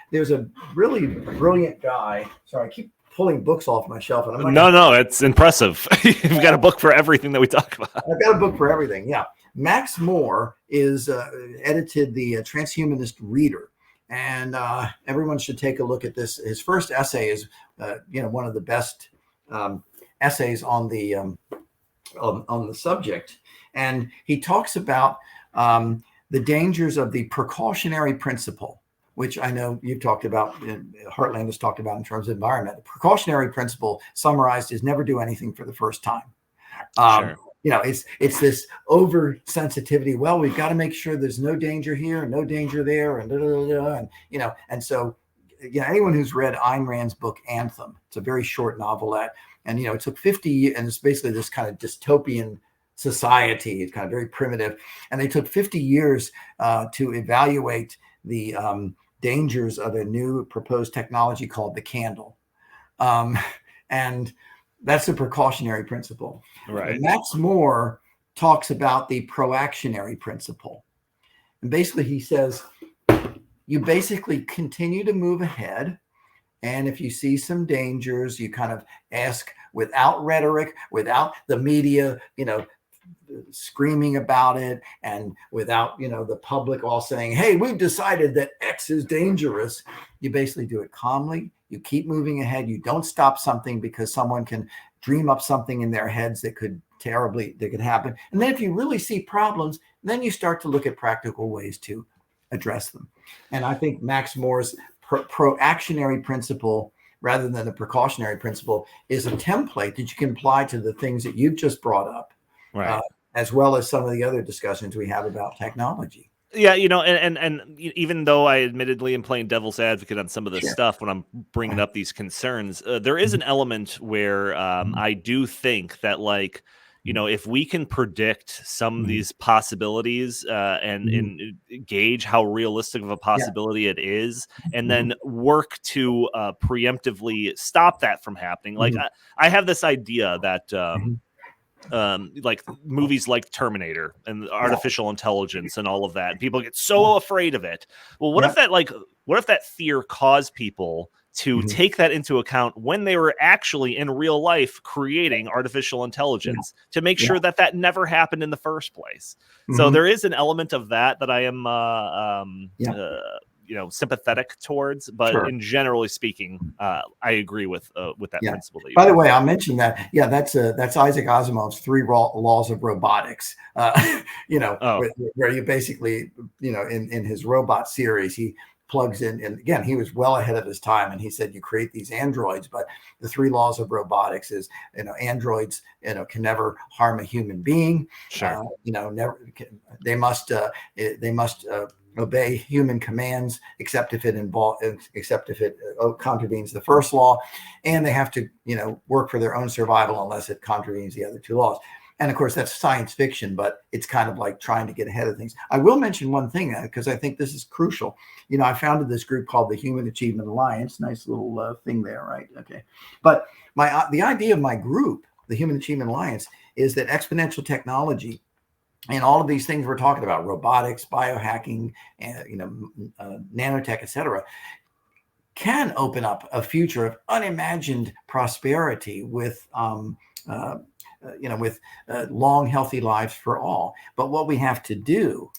really brilliant guy. Sorry, I keep pulling books off my shelf. And No, it's impressive. You've got a book for everything that we talk about. I've got a book for everything. Yeah. Max Moore is edited the Transhumanist Reader. And everyone should take a look at this. His first essay is, one of the best essays on the subject. And he talks about the dangers of the precautionary principle, which I know you've talked about, Heartland has talked about in terms of environment. The precautionary principle, summarized, is never do anything for the first time. Sure. It's this oversensitivity. Well, we've got to make sure there's no danger here and no danger there, and so anyone who's read Ayn Rand's book Anthem, it's a very short novelette, and it took 50 years, and it's basically this kind of dystopian society. It's kind of very primitive, and they took 50 years to evaluate the dangers of a new proposed technology called the candle, and that's the precautionary principle. Right. And Max Moore talks about the proactionary principle, and basically he says you basically continue to move ahead, and if you see some dangers, you kind of ask without rhetoric, without the media, screaming about it, and without the public all saying, hey, we've decided that X is dangerous. You basically do it calmly. You keep moving ahead. You don't stop something because someone can dream up something in their heads that could happen. And then if you really see problems, then you start to look at practical ways to address them. And I think Max Moore's proactionary principle, rather than the precautionary principle, is a template that you can apply to the things that you've just brought up. Right. As well as some of the other discussions we have about technology. Yeah, and even though I admittedly am playing devil's advocate on some of this stuff when I'm bringing up these concerns, there is an element where I do think that, if we can predict some of these possibilities and gauge how realistic of a possibility it is, and then work to preemptively stop that from happening. Like I have this idea that like movies like Terminator and artificial intelligence and all of that, people get so afraid of it. Well, what if that fear caused people to take that into account when they were actually in real life creating artificial intelligence to make sure that never happened in the first place? So there is an element of that I am sympathetic towards, but in generally speaking, I agree with that principle. By the way, I'll mention that. Yeah, that's Isaac Asimov's 3 laws of robotics. Where you basically, in his robot series, he plugs in, and again, he was well ahead of his time, and he said you create these androids, but the 3 laws of robotics is, androids, can never harm a human being. Sure. They must obey human commands, except if it contravenes the first law, and they have to, work for their own survival unless it contravenes the other 2 laws. And of course, that's science fiction, but it's kind of like trying to get ahead of things. I will mention one thing because I think this is crucial. I founded this group called the Human Achievement Alliance. Nice little thing there, right? Okay. But the idea of my group, the Human Achievement Alliance, is that exponential technology and all of these things we're talking about, robotics, biohacking, nanotech, et cetera, can open up a future of unimagined prosperity with long, healthy lives for all. But what we have to do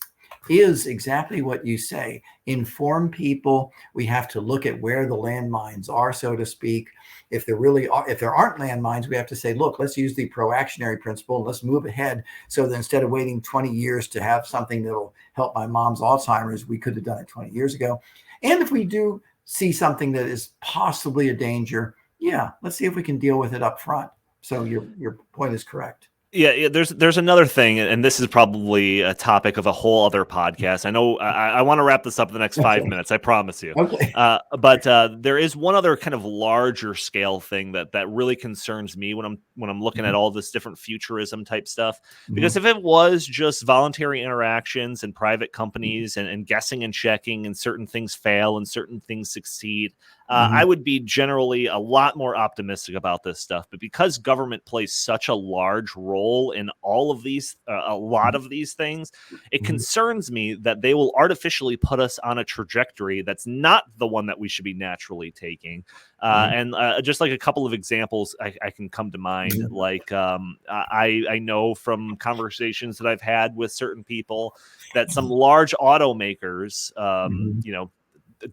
is exactly what you say. Inform people. We have to look at where the landmines are, so to speak. If there really are, if there aren't landmines, we have to say, look, let's use the proactionary principle and let's move ahead. So that instead of waiting 20 years to have something that'll help my mom's Alzheimer's, we could have done it 20 years ago. And if we do see something that is possibly a danger, yeah, let's see if we can deal with it up front. So your point is correct. Yeah, there's another thing, and this is probably a topic of a whole other podcast. I know I want to wrap this up in the next 5 minutes, I promise you. Okay. But there is one other kind of larger scale thing that really concerns me when I'm looking at all this different futurism type stuff. Because if it was just voluntary interactions and private companies and guessing and checking, and certain things fail and certain things succeed, I would be generally a lot more optimistic about this stuff. But because government plays such a large role in all of these, a lot of these things, it concerns me that they will artificially put us on a trajectory that's not the one that we should be naturally taking. And just like a couple of examples I can come to mind, like I know from conversations that I've had with certain people that some large automakers,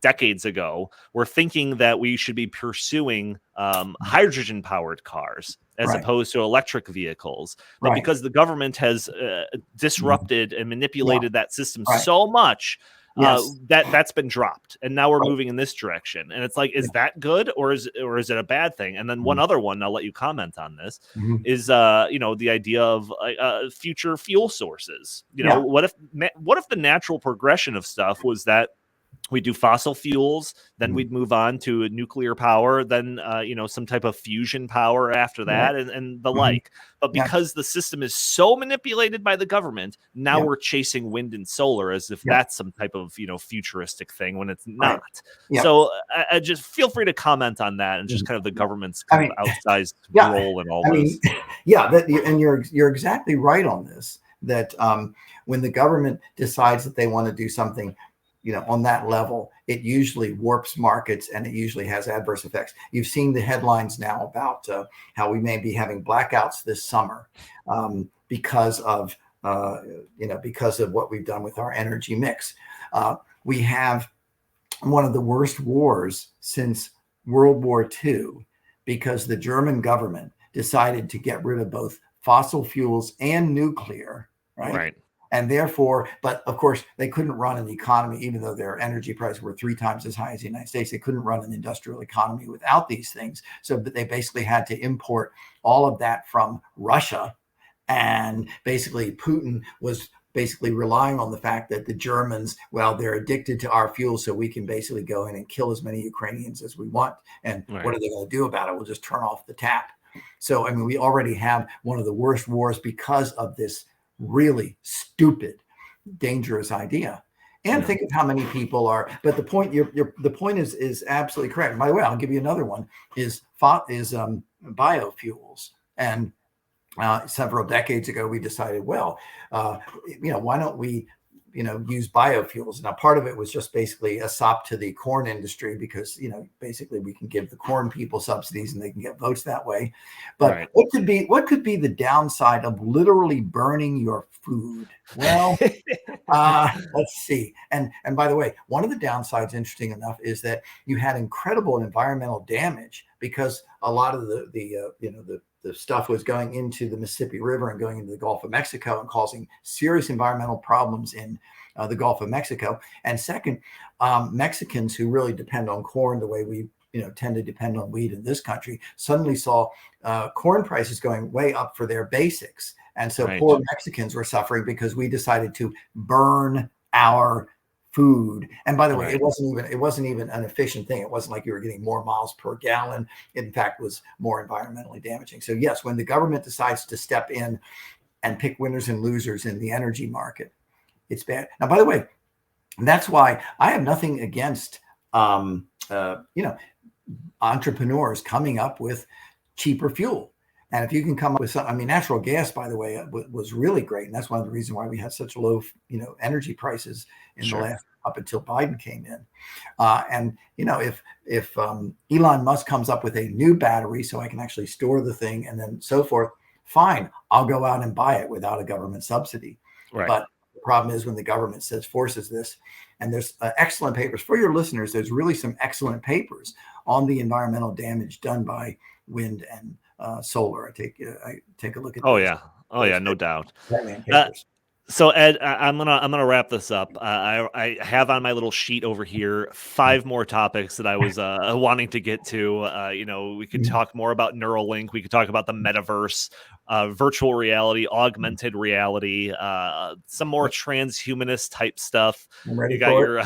decades ago, were thinking that we should be pursuing hydrogen powered cars as opposed to electric vehicles, but because the government has disrupted and manipulated that system so much, that's been dropped, and now we're moving in this direction. And it's like, is that good, or is it a bad thing? And then one other one, I'll let you comment on this, is the idea of future fuel sources. What if the natural progression of stuff was that we do fossil fuels, then we'd move on to nuclear power, then some type of fusion power after that, and the like. But because the system is so manipulated by the government, now we're chasing wind and solar as if that's some type of futuristic thing, when it's not. So I just feel free to comment on that, and just kind of the government's kind of outsized role in all this. And you're exactly right on this. That when the government decides that they want to do something, on that level, it usually warps markets, and it usually has adverse effects. You've seen the headlines now about how we may be having blackouts this summer because of what we've done with our energy mix. We have one of the worst wars since World War II, because the German government decided to get rid of both fossil fuels and nuclear, right? And therefore, but of course, they couldn't run an economy, even though their energy prices were 3 times as high as the United States. They couldn't run an industrial economy without these things. So they basically had to import all of that from Russia. And basically, Putin was basically relying on the fact that the Germans, they're addicted to our fuel, so we can basically go in and kill as many Ukrainians as we want. And what are they going to do about it? We'll just turn off the tap. So, I mean, we already have one of the worst wars because of this really stupid, dangerous idea. And think of how many people are. But the point the point is absolutely correct. And by the way, I'll give you another one. Is biofuels. And several decades ago, we decided, why don't we use biofuels? Now, part of it was just basically a sop to the corn industry, because basically we can give the corn people subsidies and they can get votes that way. But what could be the downside of literally burning your food? Well, let's see. And by the way, one of the downsides, interesting enough, is that you had incredible environmental damage, because a lot of the stuff was going into the Mississippi River and going into the Gulf of Mexico and causing serious environmental problems in the Gulf of Mexico. And second, Mexicans who really depend on corn the way we tend to depend on wheat in this country suddenly saw corn prices going way up for their basics. And so poor Mexicans were suffering because we decided to burn our food. And by the way, it wasn't even an efficient thing. It wasn't like you were getting more miles per gallon. It, in fact, was more environmentally damaging. So yes, when the government decides to step in and pick winners and losers in the energy market, it's bad. Now, by the way, that's why I have nothing against entrepreneurs coming up with cheaper fuel. And if you can come up with something, natural gas, by the way, was really great. And that's one of the reasons why we had such low, energy prices in the last, up until Biden came in. And if Elon Musk comes up with a new battery so I can actually store the thing and then so forth, fine, I'll go out and buy it without a government subsidy. But The problem is when the government forces this, and there's excellent papers for your listeners. There's really some excellent papers on the environmental damage done by wind and solar. I take a look at those. Oh yeah, no doubt. Heartland papers. So Ed, I'm gonna wrap this up. I have on my little sheet over here 5 more topics that I was wanting to get to. We could talk more about Neuralink. We could talk about the metaverse, virtual reality, augmented reality, some more transhumanist type stuff. I'm ready You got for your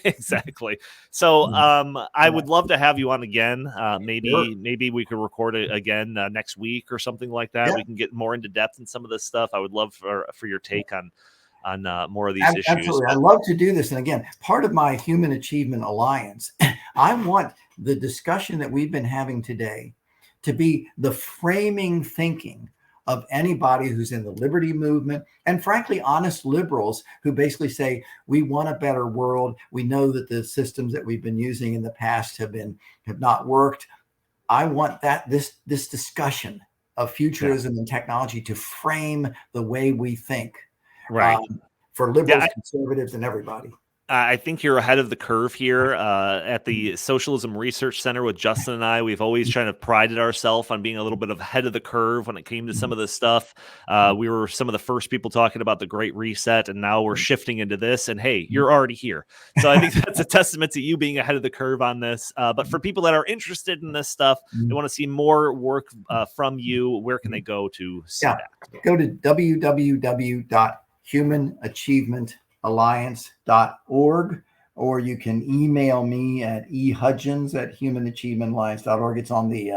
exactly. So I would love to have you on again. Maybe we could record it again next week or something like that. Yeah. We can get more into depth in some of this stuff. I would love for your take on more of these issues. Absolutely. I love to do this. And again, part of my Human Achievement Alliance, I want the discussion that we've been having today to be the framing thinking of anybody who's in the liberty movement, and frankly, honest liberals who basically say, we want a better world. We know that the systems that we've been using in the past have not worked. I want this discussion of futurism and technology to frame the way we think, right? For liberals, conservatives, and everybody. I think you're ahead of the curve here at the Socialism Research Center with Justin and I. We've always kind of prided ourselves on being a little bit of ahead of the curve when it came to some of this stuff. We were some of the first people talking about the Great Reset, and now we're shifting into this. And hey, you're already here. So I think that's a testament to you being ahead of the curve on this. But for people that are interested in this stuff, they want to see more work from you, where can they go to see that? Go to www.humanachievementalliance.org, or you can email me at ehudgins@humanachievementalliance.org. It's on the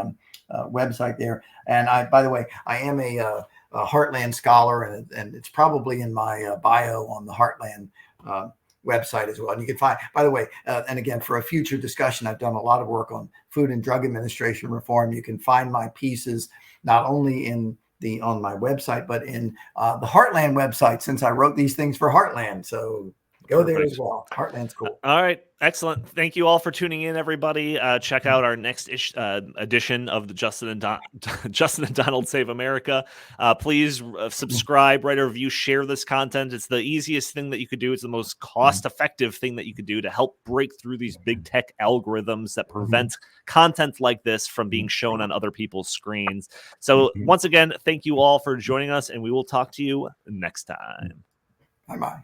website there. And by the way, I am a Heartland scholar, and it's probably in my bio on the Heartland website as well. And you can find, by the way, and again, for a future discussion, I've done a lot of work on Food and Drug Administration reform. You can find my pieces not only on my website, but in the Heartland website, since I wrote these things for Heartland. So go there as well. Heartland's cool. All right. Excellent. Thank you all for tuning in, everybody. Check out our next edition of the Justin and Donald Save America. Please subscribe, write a review, share this content. It's the easiest thing that you could do. It's the most cost-effective thing that you could do to help break through these big tech algorithms that prevent content like this from being shown on other people's screens. So once again, thank you all for joining us, and we will talk to you next time. Bye-bye.